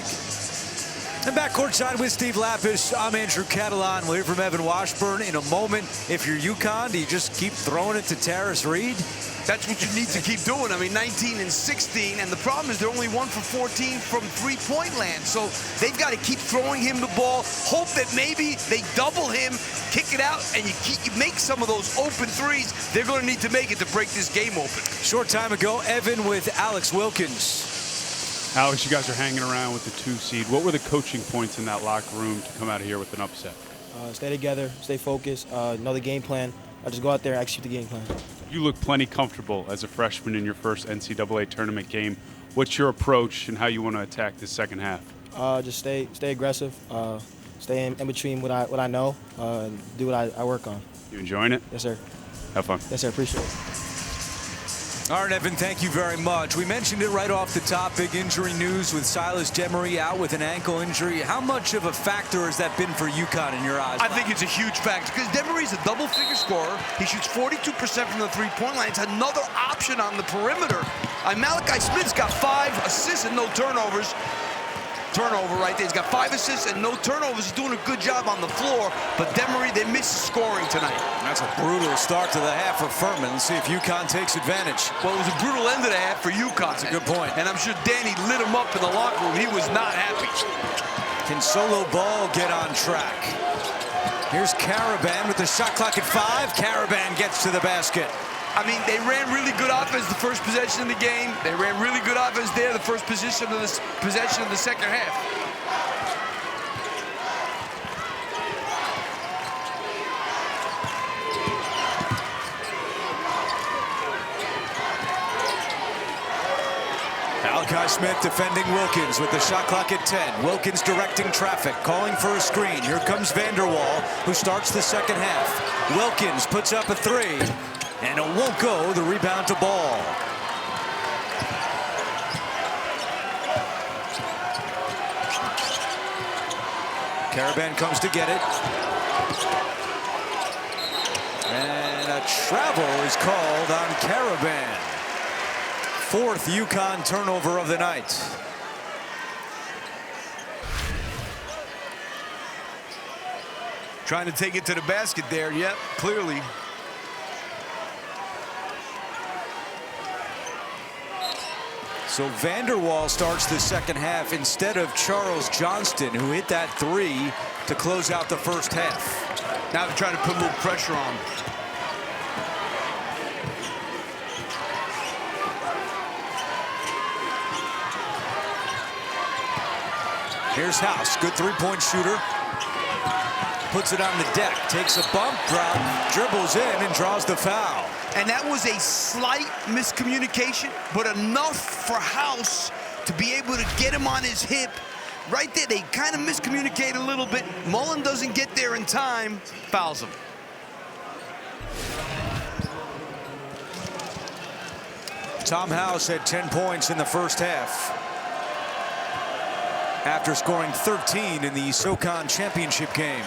And back courtside with Steve Lapis, I'm Andrew Catalan. We'll hear from Evan Washburn in a moment. If you're UConn, do you just keep throwing it to Terrace Reed? That's what you need to keep doing. I mean, 19 and 16, and the problem is they're only 1 for 14 from three-point land. So they've got to keep throwing him the ball, hope that maybe they double him, kick it out, and you make some of those open threes. They're going to need to make it to break this game open. Short time ago, Evan with Alex Wilkins. Alex, you guys are hanging around with the 2 seed. What were the coaching points in that locker room to come out of here with an upset? Stay together, stay focused, know the game plan. Just go out there and execute the game plan. You look plenty comfortable as a freshman in your first NCAA tournament game. What's your approach and how you want to attack this second half? Just stay aggressive, stay in between what I know, and do what I work on. You enjoying it? Yes, sir. Have fun. Yes, sir. Appreciate it. All right, Evan, thank you very much. We mentioned it right off the top, big injury news with Silas Demery out with an ankle injury. How much of a factor has that been for UConn in your eyes? I think it's a huge factor because Demery's a double-figure scorer. He shoots 42% from the three-point line. It's another option on the perimeter. Malachi Smith's got 5 assists and no turnovers. Turnover right there. He's got 5 assists and no turnovers. He's doing a good job on the floor, but Demery, they missed scoring tonight. That's a brutal start to the half for Furman. Let's see if UConn takes advantage. Well, it was a brutal end of the half for UConn. That's a good point. And I'm sure Danny lit him up in the locker room. He was not happy. Can Solo Ball get on track? Here's Caravan with the shot clock at 5. Caravan gets to the basket. I mean, they ran really good offense the first possession of the game. They ran really good offense there the first possession of the second half. Malachi Smith defending Wilkins with the shot clock at 10. Wilkins directing traffic, calling for a screen. Here comes Vanderwall, who starts the second half. Wilkins puts up a 3. And it won't go. The rebound to Ball. Caravan comes to get it. And a travel is called on Caravan. 4th UConn turnover of the night. Trying to take it to the basket there. Yep, clearly. So Vanderwall starts the second half instead of Charles Johnston, who hit that 3 to close out the first half. Now they're trying to put a little pressure on. Here's House, good 3-point shooter. Puts it on the deck, takes a bump, dribbles in and draws the foul. And that was a slight miscommunication, but enough for House to be able to get him on his hip. Right there, they kind of miscommunicate a little bit. Mullen doesn't get there in time, fouls him. Tom House had 10 points in the first half, after scoring 13 in the SoCon championship game.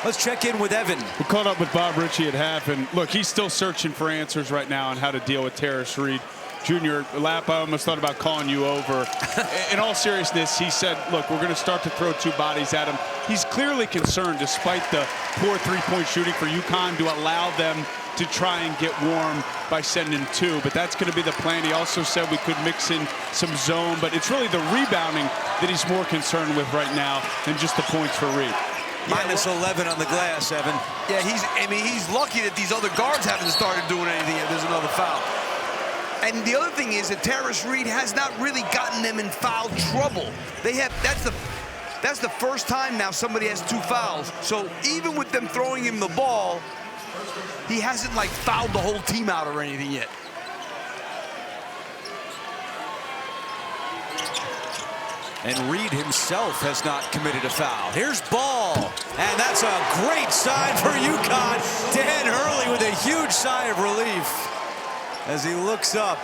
Let's check in with Evan. We caught up with Bob Ritchie at half, and look, he's still searching for answers right now on how to deal with Terrace Reed. Junior, Lap, I almost thought about calling you over. In all seriousness, he said, look, we're going to start to throw 2 bodies at him. He's clearly concerned, despite the poor 3-point shooting for UConn, to allow them to try and get warm by sending 2. But that's going to be the plan. He also said we could mix in some zone, but it's really the rebounding that he's more concerned with right now than just the points for Reed. Minus 11 on the glass, Evan. Yeah, he's lucky that these other guards haven't started doing anything yet. There's another foul. And the other thing is that Terrace Reed has not really gotten them in foul trouble. That's the first time now somebody has 2 fouls. So even with them throwing him the ball, he hasn't like fouled the whole team out or anything yet. And Reed himself has not committed a foul. Here's Ball, and that's a great sign for UConn. Dan Hurley with a huge sigh of relief as he looks up,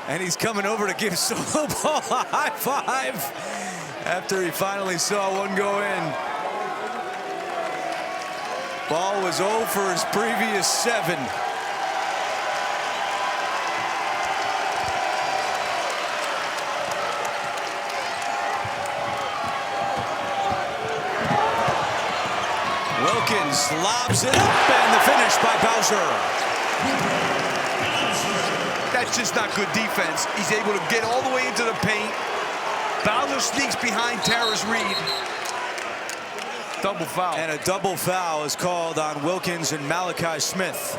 and he's coming over to give Solo Ball a high five after he finally saw one go in. Ball was 0 for his previous 7. Wilkins lobs it up, and the finish by Bowser. That's just not good defense. He's able to get all the way into the paint. Bowser sneaks behind Terrace Reed. Double foul. And a double foul is called on Wilkins and Malachi Smith.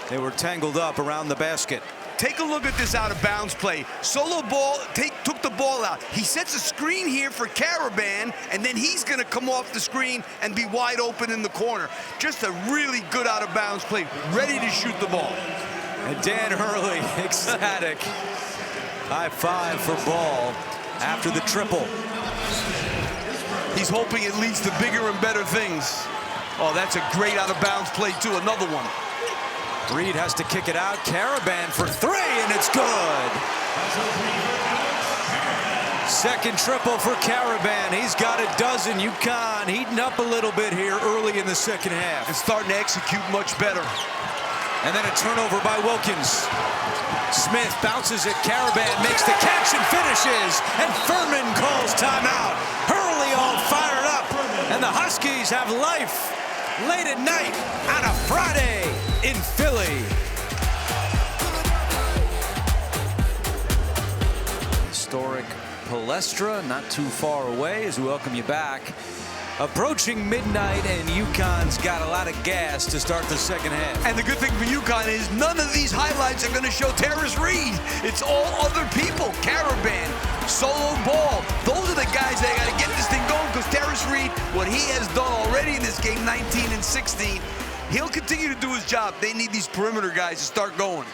They were tangled up around the basket. Take a look at this out of bounds play. Solo ball, took the ball out. He sets a screen here for Caravan, and then he's gonna come off the screen and be wide open in the corner. Just a really good out of bounds play, ready to shoot the ball. And Dan Hurley, ecstatic. High five for Ball after the triple. He's hoping it leads to bigger and better things. Oh, that's a great out of bounds play too, another one. Reed has to kick it out. Caravan for three, and it's good. Second triple for Caravan. He's got a dozen. UConn heating up a little bit here early in the second half. And starting to execute much better. And then a turnover by Wilkins. Smith bounces it. Caravan makes the catch and finishes. And Furman calls timeout. Hurley all fired up. And the Huskies have life late at night on a Friday in Philly. Historic Palestra, not too far away, as we welcome you back. Approaching midnight, and UConn's got a lot of gas to start the second half. And the good thing for UConn is none of these highlights are going to show Terrace Reed. It's all other people. Caravan, Solo Ball. Those are the guys that got to get this thing going, because Terrace Reed, what he has done already in this game, 19 and 16, he'll continue to do his job. They need these perimeter guys to start going.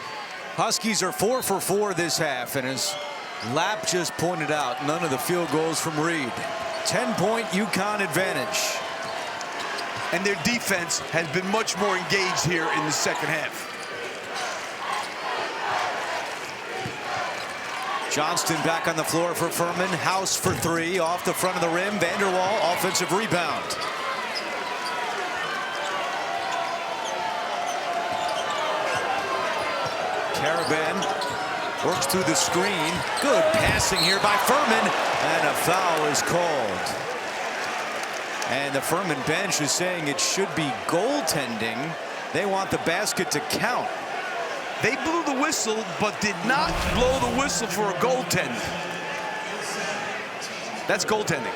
Huskies are 4 for 4 this half, and as Lapp just pointed out, none of the field goals from Reed. 10-point UConn advantage. And their defense has been much more engaged here in the second half. Johnston back on the floor for Furman. House for three, off the front of the rim. Vanderwall, offensive rebound. Caravan works through the screen. Good passing here by Furman. And a foul is called. And the Furman bench is saying it should be goaltending. They want the basket to count. They blew the whistle, but did not blow the whistle for a goaltender. That's goaltending.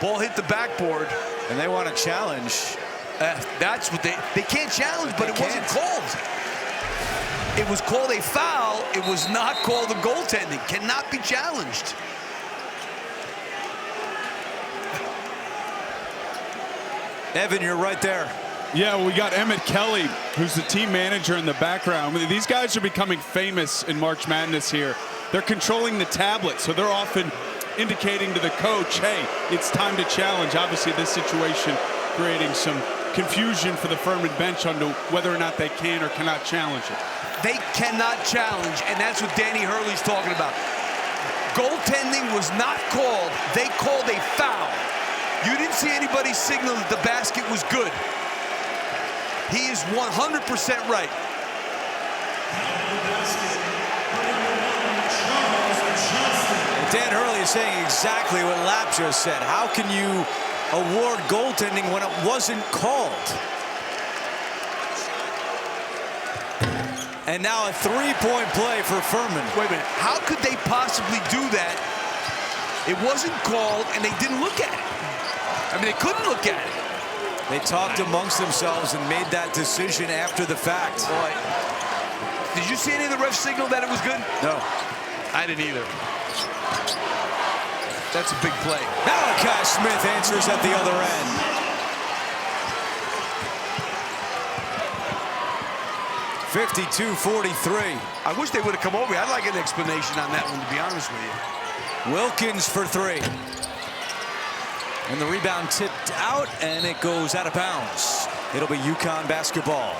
Ball hit the backboard. And they want to challenge. That's what they can't challenge, but it wasn't called. It was called a foul. It was not called a goaltending. Cannot be challenged. Evan, you're right there. Yeah, we got Emmett Kelly, who's the team manager in the background. These guys are becoming famous in March Madness here. They're controlling the tablet, so they're often indicating to the coach, hey, it's time to challenge. Obviously, this situation creating some confusion for the Furman bench on whether or not they can or cannot challenge it. They cannot challenge, and that's what Danny Hurley's talking about. Goaltending was not called. They called a foul. You didn't see anybody signal that the basket was good. He is 100% right. Dan Hurley is saying exactly what Lapp just said. How can you award goaltending when it wasn't called? And now a three-point play for Furman. Wait a minute. How could they possibly do that? It wasn't called, and they didn't look at it. I mean, they couldn't look at it. They talked amongst themselves and made that decision after the fact. Boy, did you see any of the refs signal that it was good? No. I didn't either. That's a big play. Malachi Smith answers at the other end. (52-43). I wish they would have come over here. I'd like an explanation on that one, to be honest with you. Wilkins for three. And the rebound tipped out, and it goes out of bounds. It'll be UConn basketball.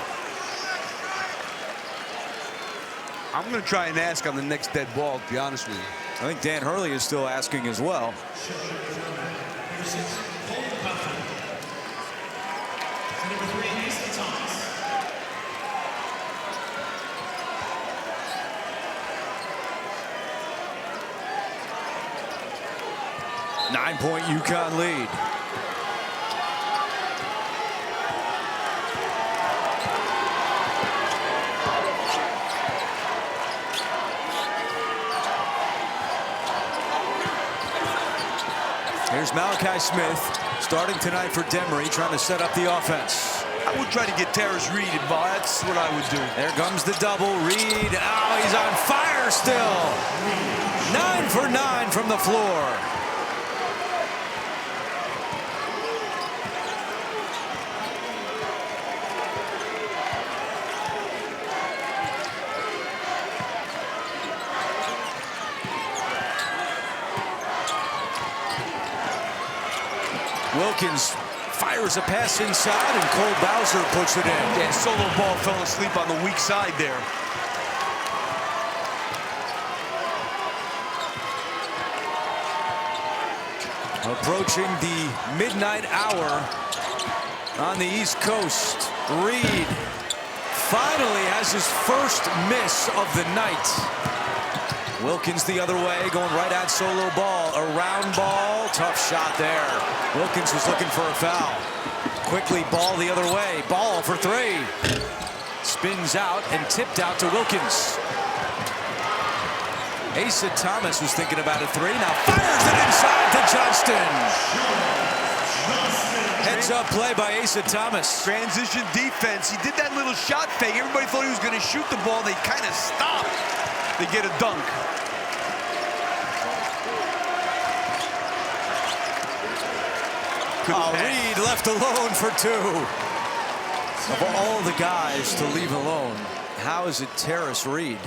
I'm going to try and ask on the next dead ball, to be honest with you. I think Dan Hurley is still asking as well. Nine-point UConn lead. Here's Malachi Smith starting tonight for Demery, trying to set up the offense. I would try to get Terrace Reed involved. That's what I would do. There comes the double. Reed, oh, he's on fire still. 9 for 9 from the floor. Wilkins fires a pass inside, and Cole Bowser puts it in. Yeah, solo ball fell asleep on the weak side there. Approaching the midnight hour on the East Coast. Reed finally has his first miss of the night. Wilkins the other way, going right at solo ball. Around ball, tough shot there. Wilkins was looking for a foul. Quickly ball the other way. Ball for 3. Spins out and tipped out to Wilkins. Asa Thomas was thinking about a 3. Now fires it inside to Johnston. Heads up play by Asa Thomas. Transition defense. He did that little shot fake. Everybody thought he was going to shoot the ball. They kind of stopped. They get a dunk. Reed left alone for 2. Of all the guys to leave alone, how is it Terrace Reed?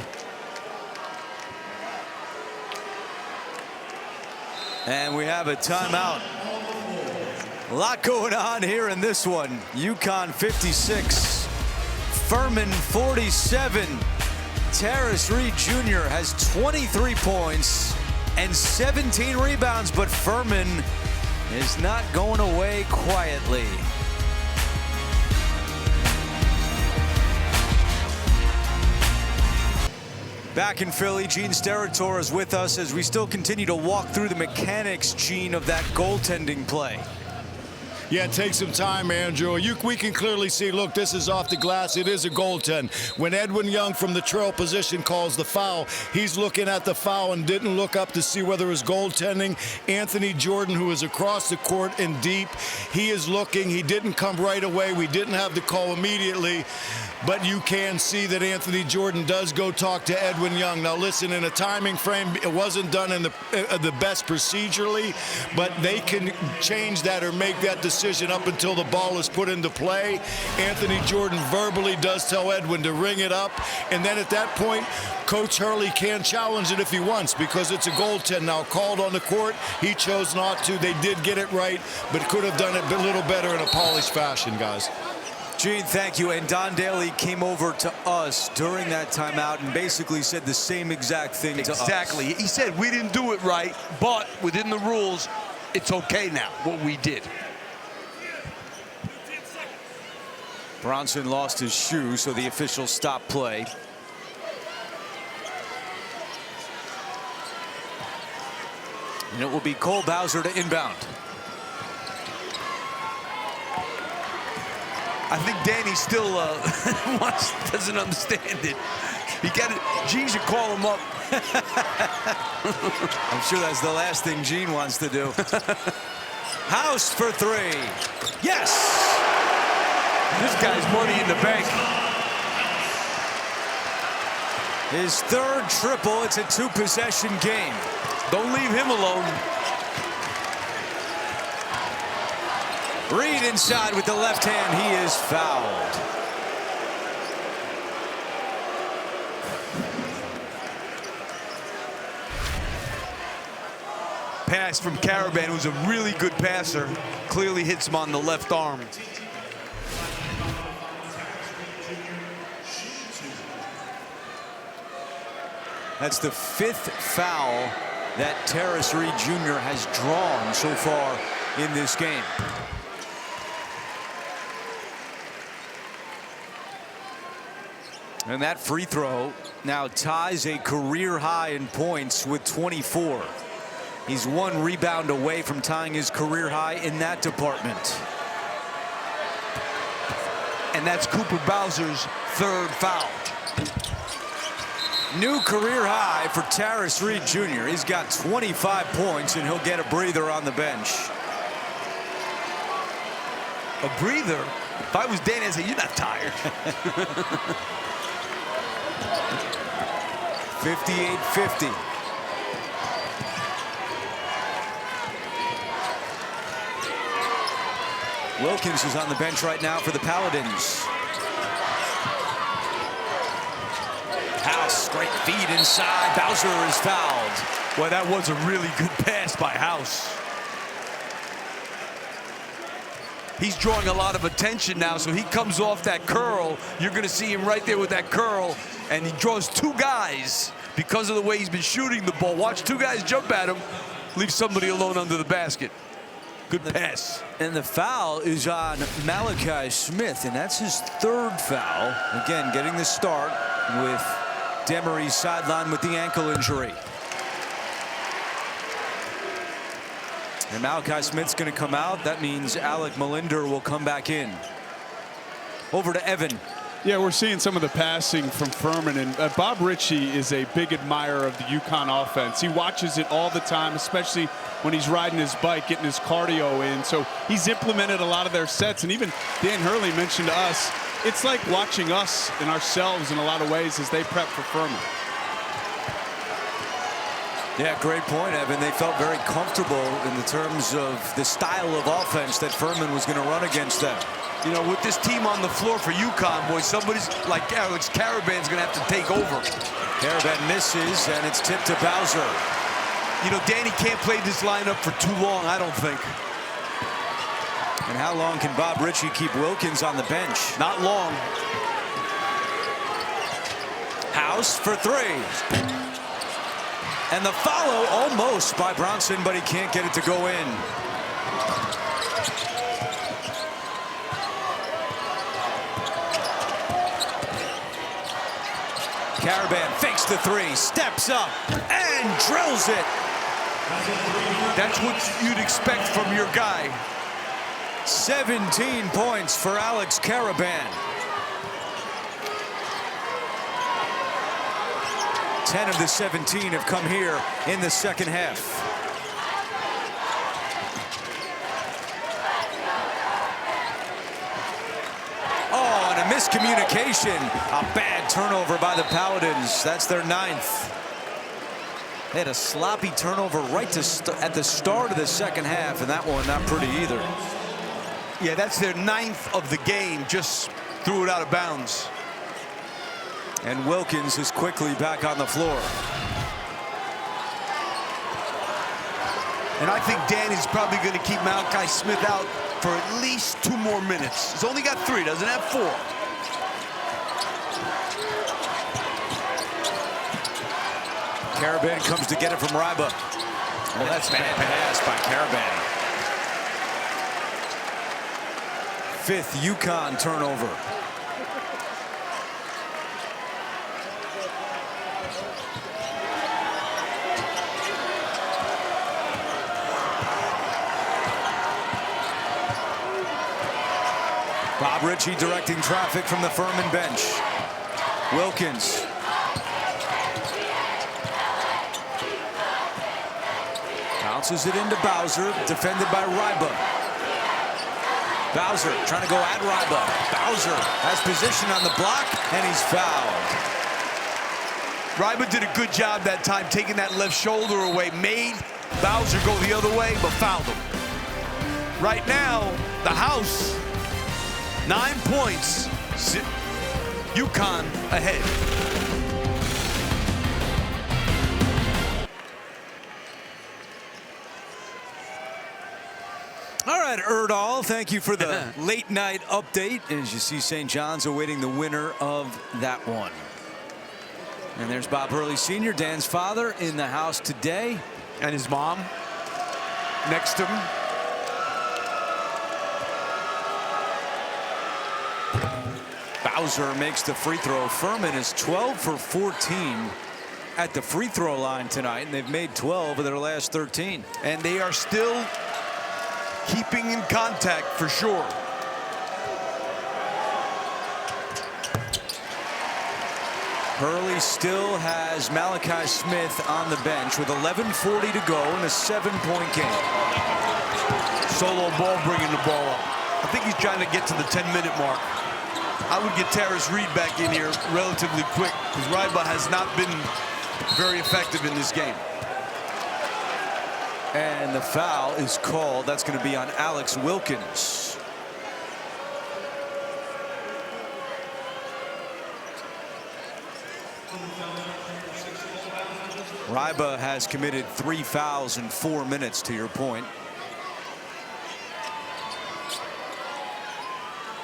And we have a timeout. A lot going on here in this one. UConn 56, Furman 47. Terrace Reed Jr. has 23 points and 17 rebounds, but Furman is not going away quietly. Back in Philly, Gene Steratore is with us as we still continue to walk through the mechanics, Gene, of that goaltending play. Yeah, it takes some time, Andrew. We can clearly see, look, this is off the glass. It is a goaltend. When Edwin Young from the trail position calls the foul, he's looking at the foul and didn't look up to see whether it was goaltending. Anthony Jordan, who is across the court and deep, he is looking. He didn't come right away. We didn't have the call immediately. But you can see that Anthony Jordan does go talk to Edwin Young. Now, listen, in a timing frame, it wasn't done in the best procedurally, but they can change that or make that decision up until the ball is put into play. Anthony Jordan verbally does tell Edwin to ring it up, and then at that point, Coach Hurley can challenge it if he wants because it's a goaltend now called on the court. He chose not to. They did get it right, but could have done it a little better in a polished fashion, guys. Gene, thank you. And Don Daly came over to us during that timeout and basically said the same exact thing to us. Exactly. He said we didn't do it right, but within the rules, it's okay now, what we did. Bronson lost his shoe, so the officials stopped play. And it will be Cole Bowser to inbound. I think Danny still doesn't understand it. He got it. Gene should call him up. I'm sure that's the last thing Gene wants to do. House for 3. Yes! This guy's money in the bank. His 3rd triple. It's a 2-possession game. Don't leave him alone. Reed inside with the left hand. He is fouled. Pass from Caravan, who's a really good passer. Clearly hits him on the left arm. That's the 5th foul that Terrace Reed Jr. has drawn so far in this game. And that free throw now ties a career high in points with 24. He's 1 rebound away from tying his career high in that department. And that's Cooper Bowser's 3rd foul. New career high for Terrace Reed Jr. He's got 25 points, and he'll get a breather on the bench. A breather? If I was Danny, I'd say, you're not tired. 58-50. Wilkins is on the bench right now for the Paladins. House, great feed inside. Bowser is fouled. Well, that was a really good pass by House. He's drawing a lot of attention now, so he comes off that curl. You're going to see him right there with that curl, and he draws two guys because of the way he's been shooting the ball. Watch two guys jump at him, leave somebody alone under the basket. Good pass. And the foul is on Malachi Smith, and that's his third foul. Again, getting the start with Demery's sideline with the ankle injury. And Malachi Smith's going to come out. That means Alec Malinder will come back in. Over to Evan. Yeah, we're seeing some of the passing from Furman, and Bob Ritchie is a big admirer of the UConn offense. He watches it all the time, especially when he's riding his bike, getting his cardio in. So he's implemented a lot of their sets, and even Dan Hurley mentioned to us, it's like watching us and ourselves in a lot of ways as they prep for Furman. Yeah, great point, Evan. They felt very comfortable in the terms of the style of offense that Furman was going to run against them. You know, with this team on the floor for UConn, boys, somebody's like Alex Caraban's going to have to take over. Caraban misses, and it's tipped to Bowser. You know, Danny can't play this lineup for too long, I don't think. And how long can Bob Ritchie keep Wilkins on the bench? Not long. House for three. And the follow almost by Bronson, but he can't get it to go in. Caraban fakes the three, steps up, and drills it. That's what you'd expect from your guy. 17 points for Alex Caraban. 10 of the 17 have come here in the second half. Oh, and a miscommunication. A bad turnover by the Paladins. That's their 9th. They had a sloppy turnover right at the start of the second half, and that one not pretty either. Yeah, that's their 9th of the game. Just threw it out of bounds. And Wilkins is quickly back on the floor. And I think Danny's probably going to keep Malachi Smith out for at least 2 more minutes. He's only got 3, doesn't have 4. Caraban comes to get it from Ryba. Well, that's bad pass by Caraban. 5th UConn turnover. Bob Ritchie directing traffic from the Furman bench. Wilkins. Bounces it into Bowser, defended by Ryba. Bowser trying to go at Ryba. Bowser has position on the block, and he's fouled. Ryba did a good job that time taking that left shoulder away. Made Bowser go the other way, but fouled him. Right now, the House, 9 points. UConn ahead. All right, Erdahl, thank you for the late night update. As you see, St. John's awaiting the winner of that one. And there's Bob Hurley Sr., Dan's father, in the house today. And his mom next to him. Bowser makes the free throw. Furman is 12 for 14 at the free throw line tonight, and they've made 12 of their last 13. And they are still keeping in contact for sure. Hurley still has Malachi Smith on the bench with 11:40 to go in a 7-point game. Solo ball bringing the ball up. I think he's trying to get to the 10-minute mark. I would get Terrace Reed back in here relatively quick because Ryba has not been very effective in this game. And the foul is called. That's going to be on Alex Wilkins. Ryba has committed 3 fouls in 4 minutes, to your point.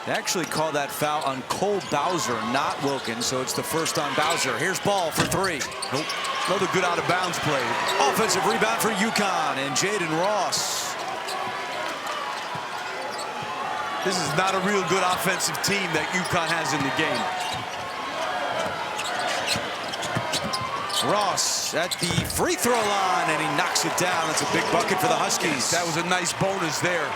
They actually call that foul on Cole Bowser, not Wilkins, so it's the first on Bowser. Here's ball for 3. Nope. Another good out-of-bounds play. Offensive rebound for UConn and Jaden Ross. This is not a real good offensive team that UConn has in the game. Ross at the free throw line, and he knocks it down. That's a big bucket for the Huskies. That was a nice bonus there.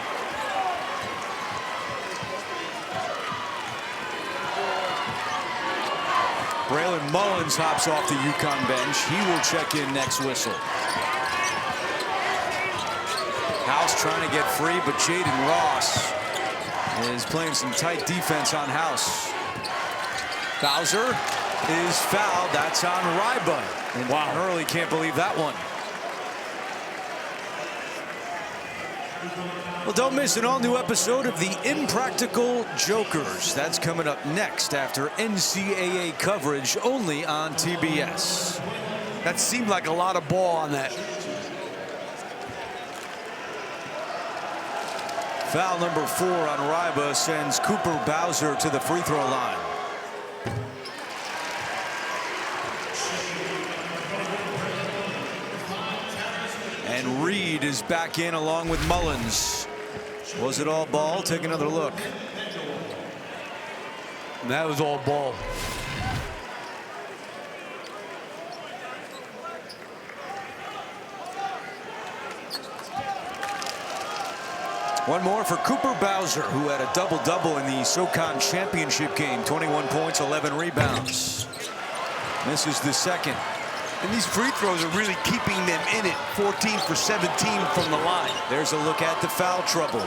Braylon Mullins hops off the UConn bench. He will check in next whistle. House trying to get free, but Jaden Ross is playing some tight defense on House. Bowser is fouled. That's on Ryba. And wow, Hurley can't believe that one. Well, don't miss an all-new episode of the Impractical Jokers. That's coming up next after NCAA coverage only on TBS. That seemed like a lot of ball on that. Foul number 4 on Ryba sends Cooper Bowser to the free throw line. And Reed is back in along with Mullins. Was it all ball? Take another look. That was all ball. One more for Cooper Bowser, who had a double-double in the SoCon championship game. 21 points, 11 rebounds. Misses the second. And these free throws are really keeping them in it. 14 for 17 from the line. There's a look at the foul trouble.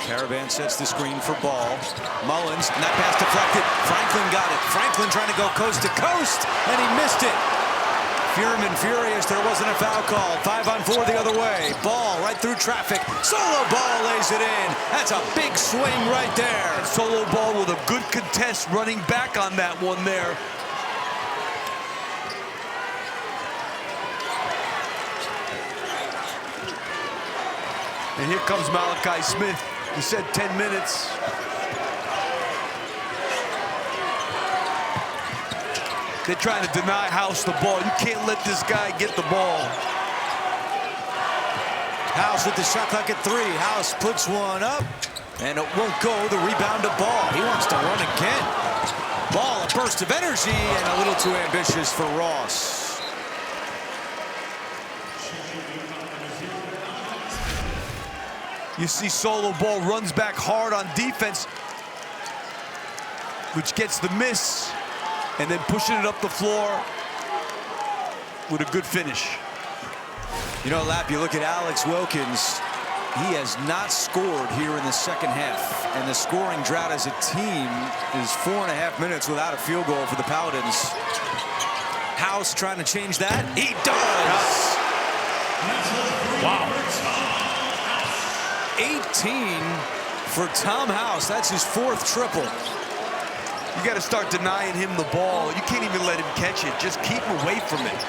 Caravan sets the screen for Ball. Mullins, and that pass deflected. Franklin got it. Franklin trying to go coast to coast, and he missed it. Furman furious there wasn't a foul call. 5 on 4 the other way. Ball right through traffic. Solo Ball lays it in. That's a big swing right there. And Solo Ball with a good contest running back on that one there. And here comes Malachi Smith. He said 10 minutes. They're trying to deny House the ball. You can't let this guy get the ball. House with the shot clock at 3. House puts one up, and it won't go. The rebound to Ball. He wants to run again. Ball, a burst of energy, and a little too ambitious for Ross. You see Solo Ball runs back hard on defense, which gets the miss, and then pushing it up the floor with a good finish. You know, Lap, you look at Alex Wilkins. He has not scored here in the second half, and the scoring drought as a team is 4.5 minutes without a field goal for the Paladins. House trying to change that. He does. Wow. 18 for Tom House. That's his 4th triple. You got to start denying him the ball. You can't even let him catch it. Just keep him away from it.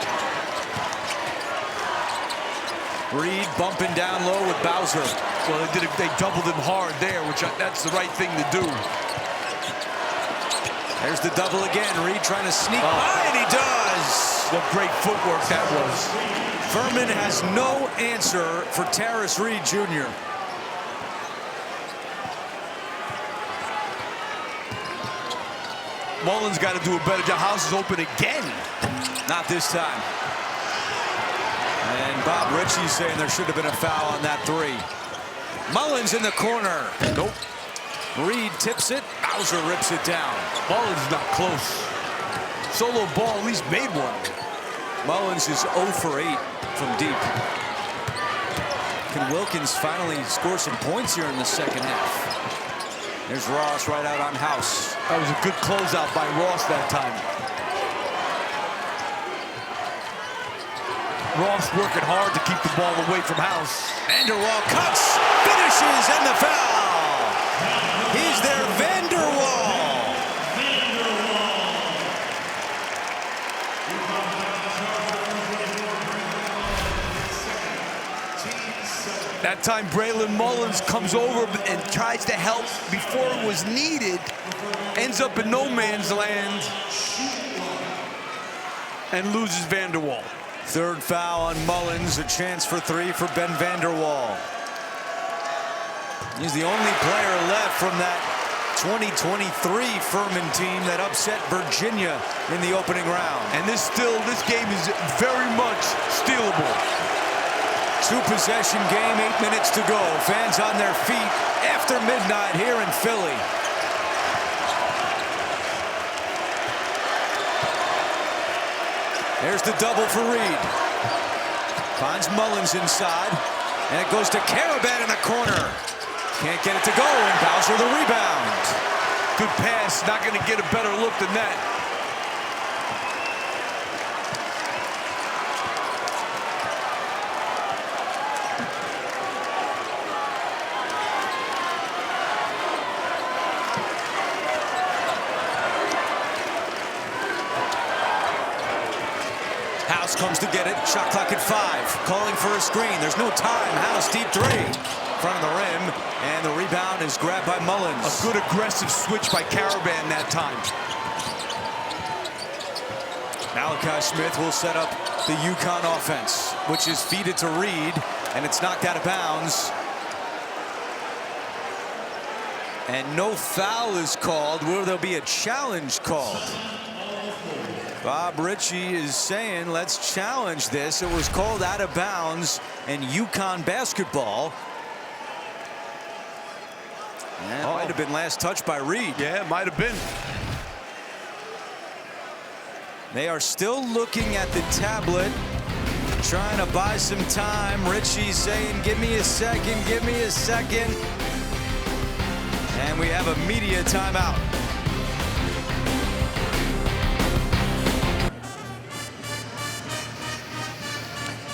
Reed bumping down low with Bowser. Well, they doubled him hard there, that's the right thing to do. There's the double again. Reed trying to sneak by, and he does. What great footwork that was. Furman has no answer for Terrace Reed Jr. Mullins got to do a better job. House is open again. Not this time. And Bob Ritchie saying there should have been a foul on that 3. Mullins in the corner. Nope. Reed tips it. Bowser rips it down. Mullins not close. Solo Ball at least made one. Mullins is 0 for 8 from deep. Can Wilkins finally score some points here in the second half? There's Ross right out on House. That was a good closeout by Ross that time. Ross working hard to keep the ball away from House. Vanderwall cuts, finishes, and the foul. He's there, Vanderwall. That time Braylon Mullins comes over and tries to help before it was needed. Ends up in no man's land and loses Vanderwall. Third foul on Mullins, a chance for 3 for Ben Vanderwall. He's the only player left from that 2023 Furman team that upset Virginia in the opening round. And this game is very much stealable. 2-possession game, 8 minutes to go. Fans on their feet after midnight here in Philly. There's the double for Reed. Finds Mullins inside, and it goes to Karaban in the corner. Can't get it to go, and Bowser the rebound. Good pass, not going to get a better look than that. House comes to get it. Shot clock at 5. Calling for a screen. There's no time. House deep 3. Front of the rim. And the rebound is grabbed by Mullins. A good aggressive switch by Karaban that time. Malachi Smith will set up the UConn offense, which is feeded to Reed. And it's knocked out of bounds. And no foul is called. Will there be a challenge called? Bob Ritchie is saying, let's challenge this. It was called out of bounds and UConn basketball. And it might have been last touched by Reed. Yeah, it might have been. They are still looking at the tablet, trying to buy some time. Ritchie saying, give me a second, give me a second. And we have a media timeout.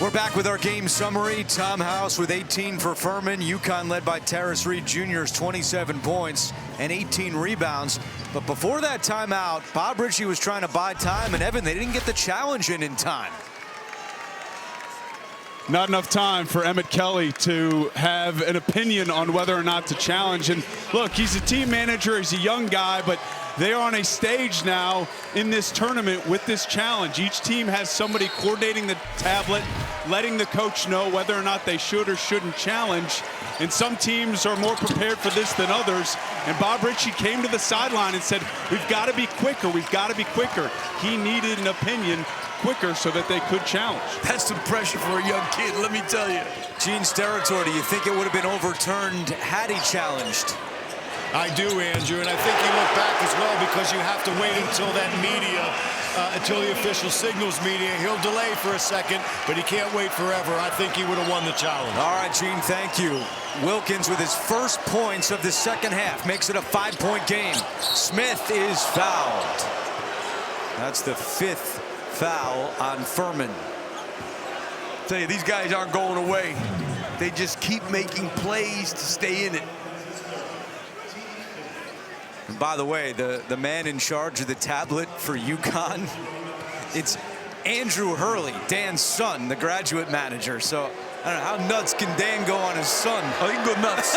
We're back with our game summary. Tom House with 18 for Furman. UConn led by Terrace Reed Jr.'s 27 points and 18 rebounds. But before that timeout, Bob Ritchie was trying to buy time, and Evan, they didn't get the challenge in time. Not enough time for Emmett Kelly to have an opinion on whether or not to challenge. And look, he's a team manager, he's a young guy, but they are on a stage now in this tournament with this challenge. Each team has somebody coordinating the tablet, letting the coach know whether or not they should or shouldn't challenge. And some teams are more prepared for this than others. And Bob Ritchie came to the sideline and said, we've got to be quicker, we've got to be quicker. He needed an opinion quicker so that they could challenge. That's some pressure for a young kid, let me tell you. Gene Steratore, do you think it would have been overturned had he challenged? I do, Andrew, and I think you look back as well because you have to wait until that media, until the official signals media. He'll delay for a second, but he can't wait forever. I think he would have won the challenge. All right, Gene, thank you. Wilkins with his first points of the second half makes it a 5-point game. Smith is fouled. That's the 5th foul on Furman. Tell you, these guys aren't going away. They just keep making plays to stay in it. And by the way, the man in charge of the tablet for UConn, it's Andrew Hurley, Dan's son, the graduate manager. So I don't know, how nuts can Dan go on his son? Oh, he can go nuts.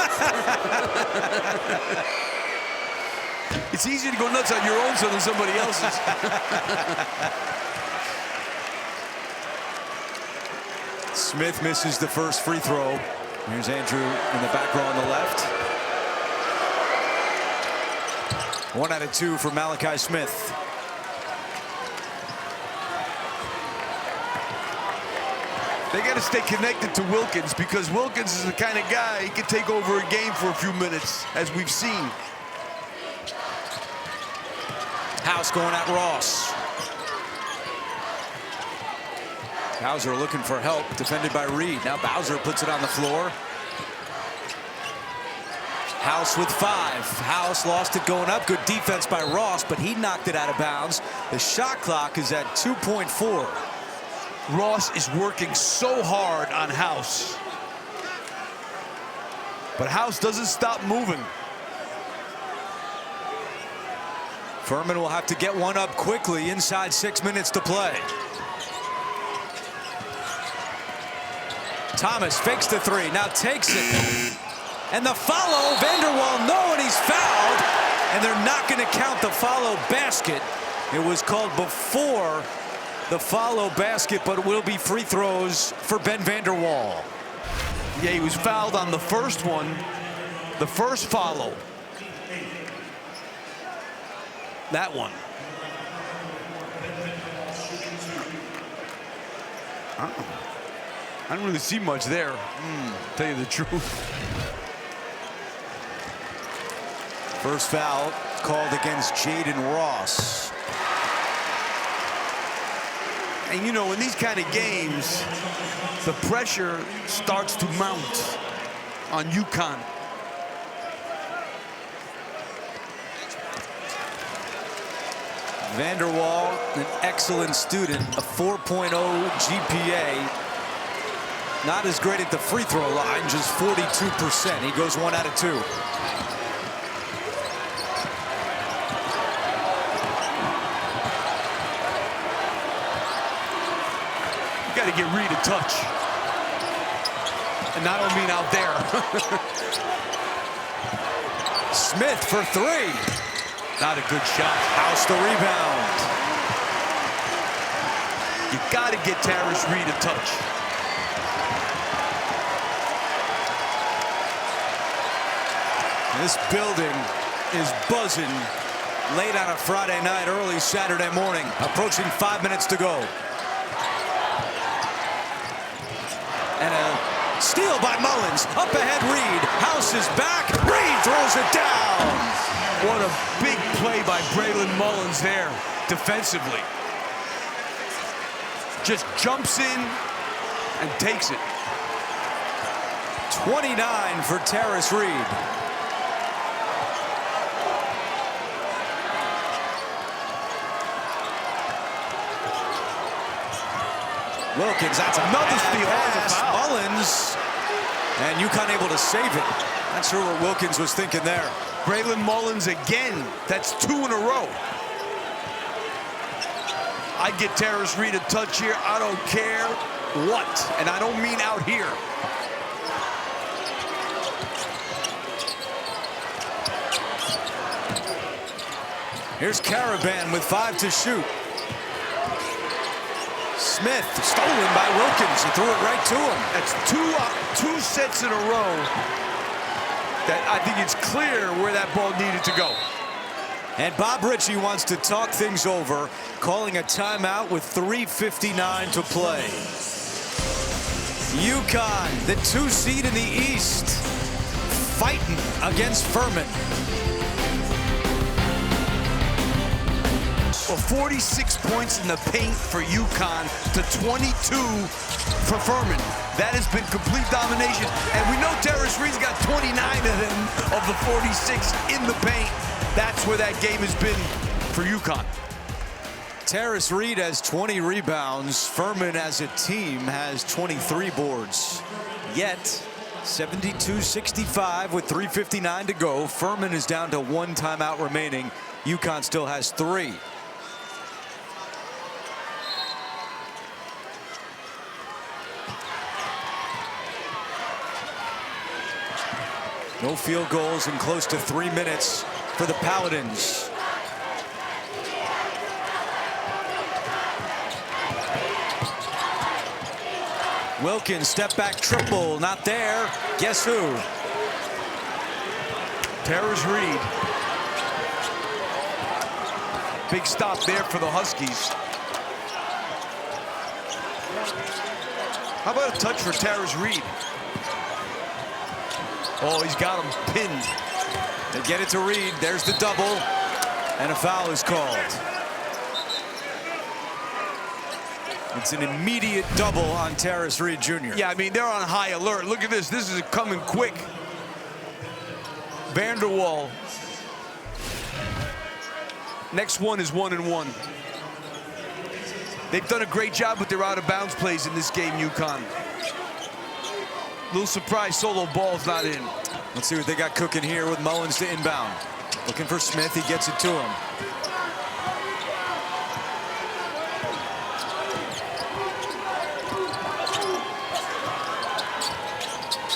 It's easier to go nuts on your own son than somebody else's. Smith misses the first free throw. Here's Andrew in the back row on the left. 1 out of 2 for Malachi Smith. They got to stay connected to Wilkins because Wilkins is the kind of guy he can take over a game for a few minutes, as we've seen. House going at Ross. Bowser looking for help, defended by Reed. Now Bowser puts it on the floor. House with 5. House lost it going up. Good defense by Ross, but he knocked it out of bounds. The shot clock is at 2.4. Ross is working so hard on House. But House doesn't stop moving. Furman will have to get one up quickly inside 6 minutes to play. Thomas fakes the 3, now takes it. And the follow, Vanderwall, no, and he's fouled. And they're not going to count the follow basket. It was called before the follow basket, but it will be free throws for Ben Vanderwall. Yeah, he was fouled on the first one, the first follow. That one. I don't really see much there, tell you the truth. First foul called against Jaden Ross. And you know, in these kind of games, the pressure starts to mount on UConn. Vanderwall, an excellent student, a 4.0 GPA. Not as great at the free throw line, just 42%. He goes 1 out of 2. You got to get Reed a touch. And I don't mean out there. Smith for 3. Not a good shot. House the rebound. You got to get Terrace Reed a touch. This building is buzzing late on a Friday night, early Saturday morning, approaching 5 minutes to go. And a steal by Mullins. Up ahead, Reed. House is back. Reed throws it down. What a big play by Braylon Mullins there, defensively. Just jumps in and takes it. 29 for Terrace Reed. Wilkins, that's another steal. Mullins, and UConn able to save it. Not sure what Wilkins was thinking there. Braylon Mullins again. That's 2 in a row. I get Terrace Reed a touch here. I don't care what, and I don't mean out here. Here's Caravan with 5 to shoot. Smith stolen by Wilkins. He threw it right to him. That's two sets in a row that I think it's clear where that ball needed to go. And Bob Ritchie wants to talk things over, calling a timeout with 3:59 to play. UConn, the 2 seed in the East, fighting against Furman. Well, 46 points in the paint for UConn to 22 for Furman. That has been complete domination. And we know Terrace Reed's got 29 of them of the 46 in the paint. That's where that game has been for UConn. Terrace Reed has 20 rebounds. Furman as a team has 23 boards. Yet, 72-65 with 3:59 to go. Furman is down to 1 timeout remaining. UConn still has 3. No field goals in close to 3 minutes for the Paladins. Wilkins, step back triple, not there. Guess who? Terrace Reed. Big stop there for the Huskies. How about a touch for Terrace Reed? Oh, he's got him pinned. They get it to Reed. There's the double. And a foul is called. It's an immediate double on Terrace Reed Jr. Yeah, I mean, they're on high alert. Look at this. This is coming quick. Vanderwall. Next one is 1-1. They've done a great job with their out-of-bounds plays in this game, UConn. Little surprise, solo ball's not in. Let's see what they got cooking here with Mullins to inbound. Looking for Smith, he gets it to him.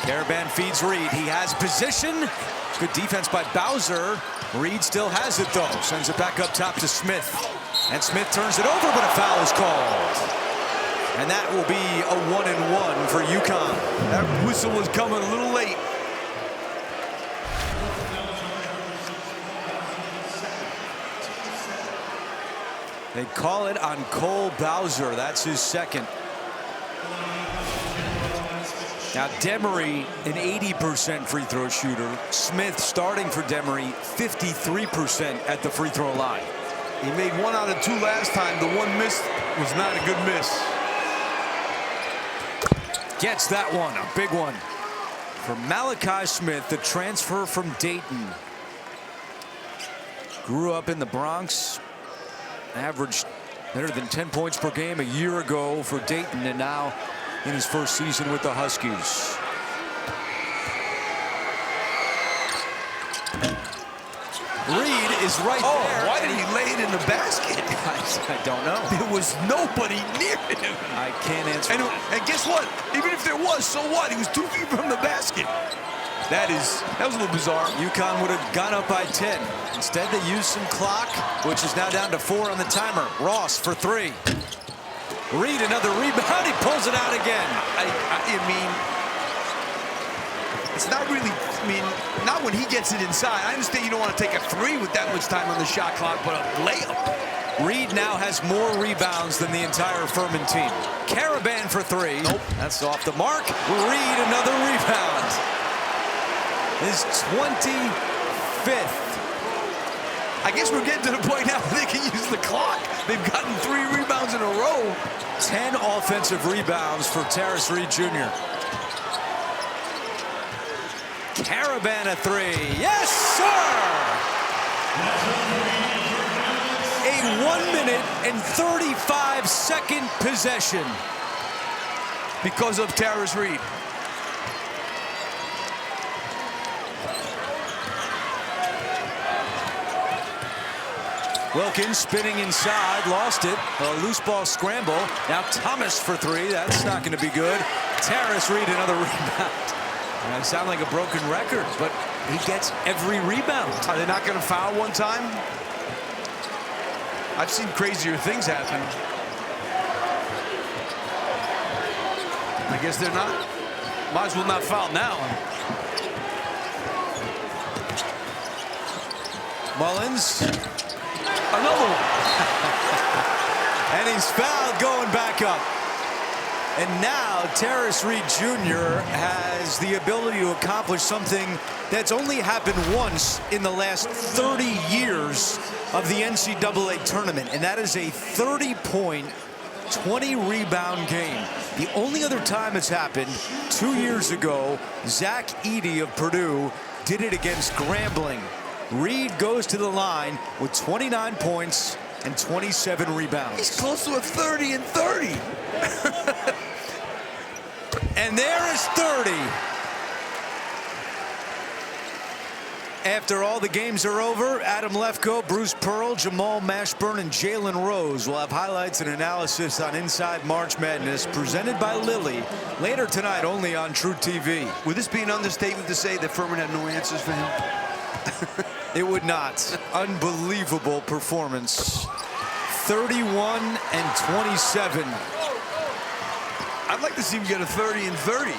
Caravan feeds Reed, he has position. Good defense by Bowser. Reed still has it though, sends it back up top to Smith. And Smith turns it over, but a foul is called. And that will be a 1-1 for UConn. That whistle was coming a little late. They call it on Cole Bowser. That's his second. Now Demery, an 80% free throw shooter. Smith starting for Demery, 53% at the free throw line. He made 1 out of 2 last time. The one missed was not a good miss. Gets that one, a big one. For Malachi Smith, the transfer from Dayton. Grew up in the Bronx. Averaged better than 10 points per game a year ago for Dayton, and now in his first season with the Huskies. Reed is right there. Why did he lay it in the basket? I don't know. There was nobody near him. I can't answer And that. guess what? Even if there was, so what? He was 2 feet from the basket. That was a little bizarre. UConn would have gone up by 10. Instead, they used some clock, which is now down to 4 on the timer. Ross for 3. Reed, another rebound. He pulls it out again. I mean, it's not really, not when he gets it inside. I understand you don't want to take a 3 with that much time on the shot clock, but a layup. Reed now has more rebounds than the entire Furman team. Caravan for 3. Nope. That's off the mark. Reed, another rebound. His 25th. I guess we're getting to the point now where they can use the clock. They've gotten 3 rebounds in a row. 10 offensive rebounds for Terrace Reed Jr. Caravan a 3. Yes, sir! A 1-minute and 35-second possession. Because of Terrace Reed. Wilkins spinning inside, lost it. A loose ball scramble. Now Thomas for 3. That's not going to be good. Terrace Reed, another rebound. I sound like a broken record, but he gets every rebound. Are they not going to foul one time? I've seen crazier things happen. I guess they're not. Might as well not foul now. Mullins. Another one. And he's fouled going back up. And now Terrace Reed Jr. has the ability to accomplish something that's only happened once in the last 30 years of the NCAA tournament, and that is a 30-point, 20-rebound game. The only other time it's happened, 2 years ago, Zach Edey of Purdue did it against Grambling. Reed goes to the line with 29 points and 27 rebounds. He's close to a 30 and 30. And there is 30. After all the games are over, Adam Lefkoe, Bruce Pearl, Jamal Mashburn, and Jalen Rose will have highlights and analysis on Inside March Madness, presented by Lilly, later tonight only on True TV. Would this be an understatement to say that Furman had no answers for him? It would not. Unbelievable performance. 31 and 27. I'd like to see him get a 30 and 30.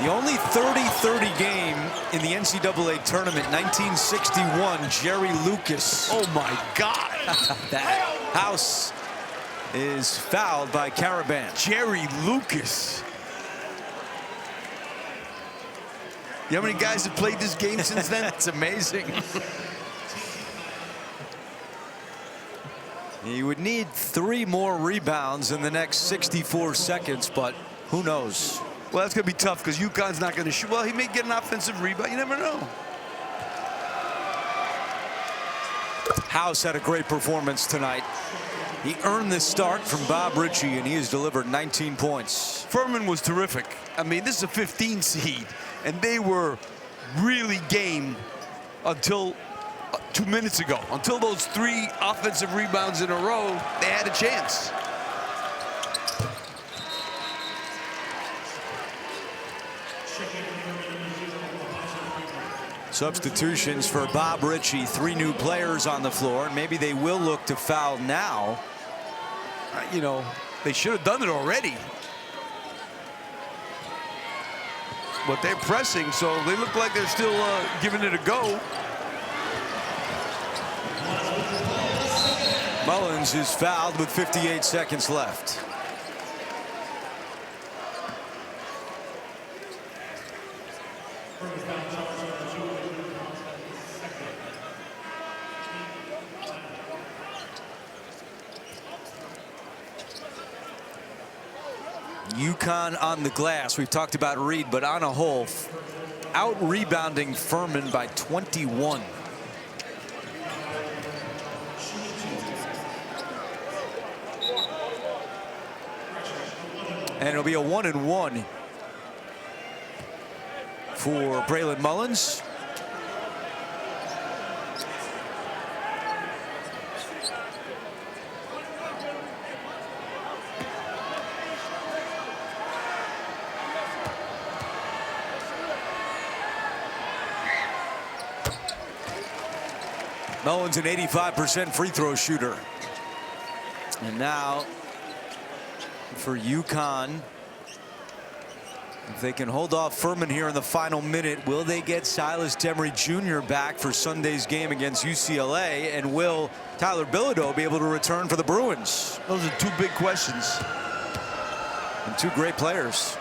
The only 30-30 game in the NCAA tournament, 1961, Jerry Lucas. Oh, my God. That house is fouled by Caravan. Jerry Lucas. You know how many guys have played this game since then? That's amazing. He would need 3 more rebounds in the next 64 seconds, but who knows? Well, that's going to be tough because UConn's not going to shoot. Well, he may get an offensive rebound. You never know. House had a great performance tonight. He earned this start from Bob Ritchie, and he has delivered 19 points. Furman was terrific. I mean, this is a 15 seed, and they were really game until 2 minutes ago. Until those 3 offensive rebounds in a row, they had a chance. Substitutions for Bob Ritchie. 3 new players on the floor, and maybe they will look to foul now. You know, they should have done it already. But they're pressing, so they look like they're still giving it a go. Mullins is fouled with 58 seconds left. UConn on the glass. We've talked about Reed, but on a whole, out-rebounding Furman by 21. And it'll be a 1-and-1 for Braylon Mullins. Mullins an 85% free throw shooter. And now for UConn, if they can hold off Furman here in the final minute, will they get Silas Demery Jr. back for Sunday's game against UCLA? And will Tyler Bilodeau be able to return for the Bruins? Those are 2 big questions. And 2 great players.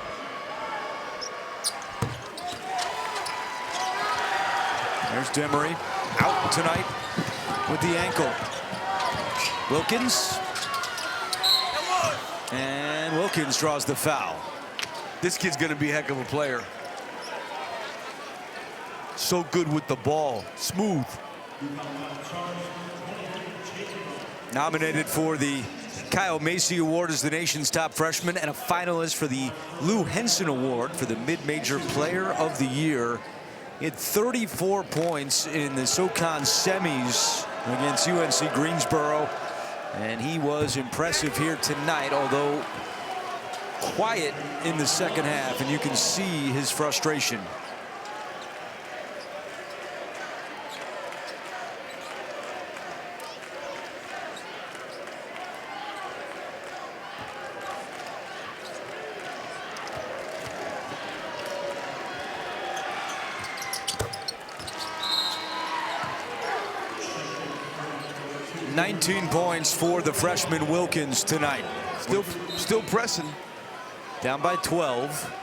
There's Demery out tonight with the ankle. Wilkins. And Wilkins draws the foul. This kid's going to be a heck of a player. So good with the ball. Smooth. Nominated for the Kyle Macy Award as the nation's top freshman and a finalist for the Lou Henson Award for the Mid-Major Player of the Year. He had 34 points in the SoCon semis against UNC Greensboro, and he was impressive here tonight, although quiet in the second half, and you can see his frustration. $19 points for the freshman Wilkins tonight. Still pressing. Down by 12.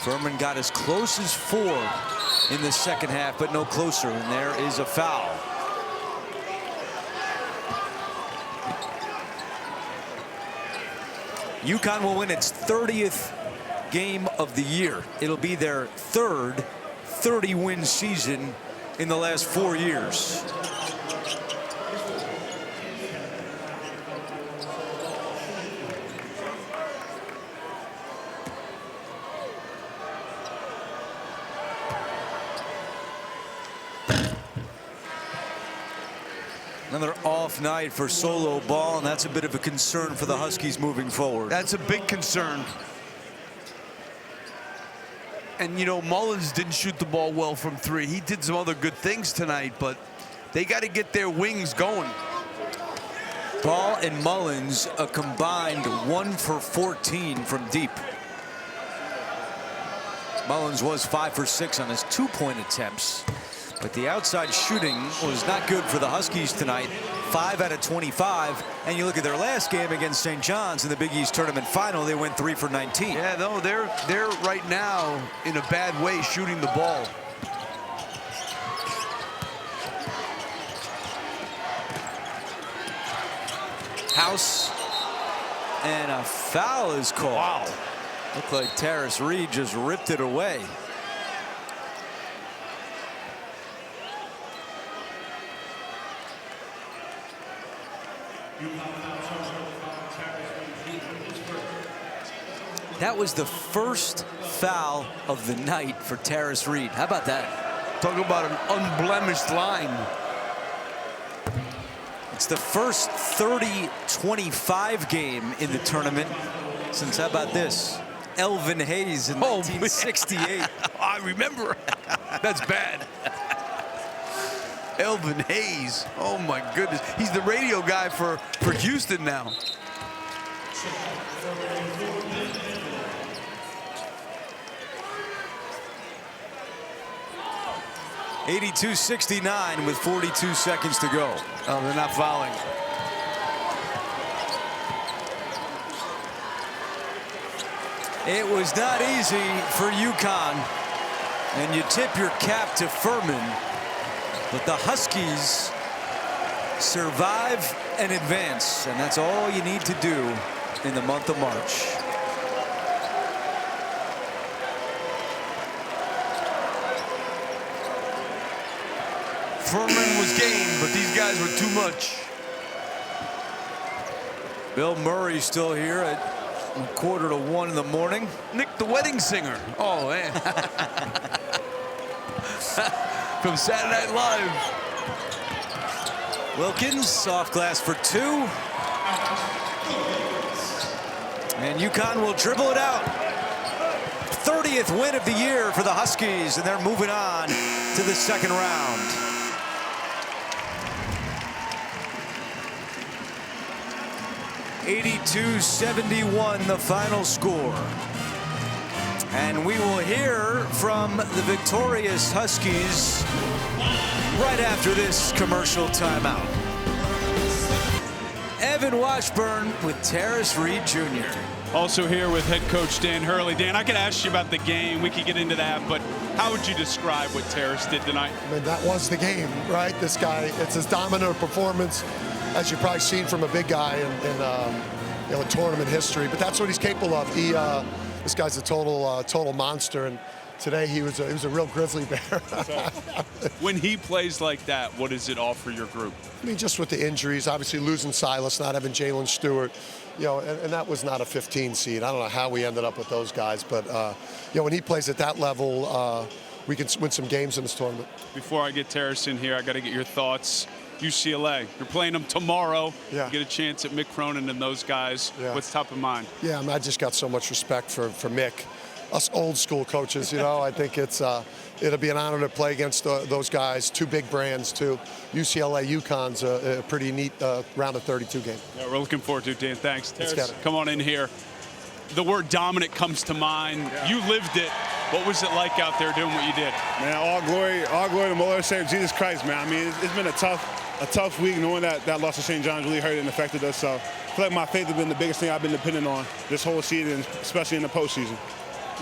Furman got as close as 4 in the second half, but no closer, and there is a foul. UConn will win its 30th game of the year. It'll be their 3rd 30-win season in the last 4 years. Another off night for solo ball, and that's a bit of a concern for the Huskies moving forward. That's a big concern. And, you know, Mullins didn't shoot the ball well from 3. He did some other good things tonight, but they got to get their wings going. Ball and Mullins a combined 1 for 14 from deep. Mullins was 5 for 6 on his 2-point attempts, but the outside shooting was not good for the Huskies tonight. 5 out of 25. And you look at their last game against St. John's in the Big East Tournament Final, they went 3 for 19. Yeah, no, they're right now in a bad way shooting the ball. House, and a foul is called. Wow. Looked like Terrace Reed just ripped it away. That was the first foul of the night for Terrace Reed. How about that? Talk about an unblemished line. It's the first 30-25 game in the tournament since, how about this, Elvin Hayes in 1968. I remember. That's bad. Elvin Hayes. Oh my goodness. He's the radio guy for Houston now. (82-69) with 42 seconds to go. Oh, they're not fouling. It was not easy for UConn, and you tip your cap to Furman, but the Huskies survive and advance, and that's all you need to do in the month of March. Furman was game, but these guys were too much. Bill Murray still here at 1:45 in the morning. Nick the wedding singer. Oh, man. From Saturday Night Live. Wilkins, off glass for 2. And UConn will dribble it out. 30th win of the year for the Huskies, and they're moving on to the second round. 82-71 the final score. And we will hear from the victorious Huskies right after this commercial timeout. Evan Washburn with Terrace Reed Jr. Also here with head coach Dan Hurley. Dan, I could ask you about the game. We could get into that, but how would you describe what Terrace did tonight? I mean, that was the game, right? This guy, it's his dominant performance, as you've probably seen from a big guy in tournament history. But that's what he's capable of. This guy's a total monster, and today he was a real grizzly bear. When he plays like that, what does it offer your group? I mean, just with the injuries, obviously losing Silas, not having Jalen Stewart, and that was not a 15 seed. I don't know how we ended up with those guys, but when he plays at that level, we can win some games in this tournament. Before I get Terrace in here, I got to get your thoughts. UCLA, you're playing them tomorrow. Yeah. You get a chance at Mick Cronin and those guys. Yeah. What's top of mind? Yeah, I mean, I just got so much respect for Mick. Us old school coaches, I think it'll be an honor to play against those guys. Two big brands, too. UCLA, UConn's a pretty neat round of 32 game. Yeah, we're looking forward to it, Dan. Thanks. Terrace, it. come on in here. The word dominant comes to mind. Yeah. You lived it. What was it like out there doing what you did? Man, all glory to my Lord and Savior Jesus Christ, man. I mean, it's been a tough week, knowing that loss to St. John's really hurt and affected us. So I feel like my faith has been the biggest thing I've been depending on this whole season, especially in the postseason.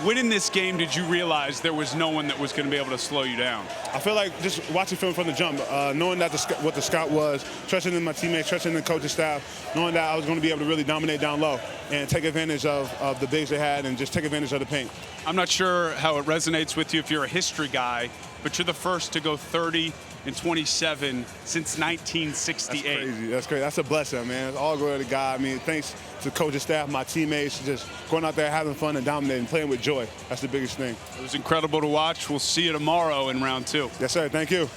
Winning this game, did you realize there was no one that was going to be able to slow you down? I feel like just watching film from the jump, knowing that what the scout was, trusting in my teammates, trusting in the coaching staff, knowing that I was going to be able to really dominate down low and take advantage of the bigs they had and just take advantage of the paint. I'm not sure how it resonates with you if you're a history guy, but you're the first to go 30 and 27 since 1968. That's crazy. That's crazy. That's a blessing, man. It's all glory to God. I mean, thanks to the coaching staff, my teammates, just going out there having fun and dominating, playing with joy. That's the biggest thing. It was incredible to watch. We'll see you tomorrow in round 2. Yes, sir. Thank you.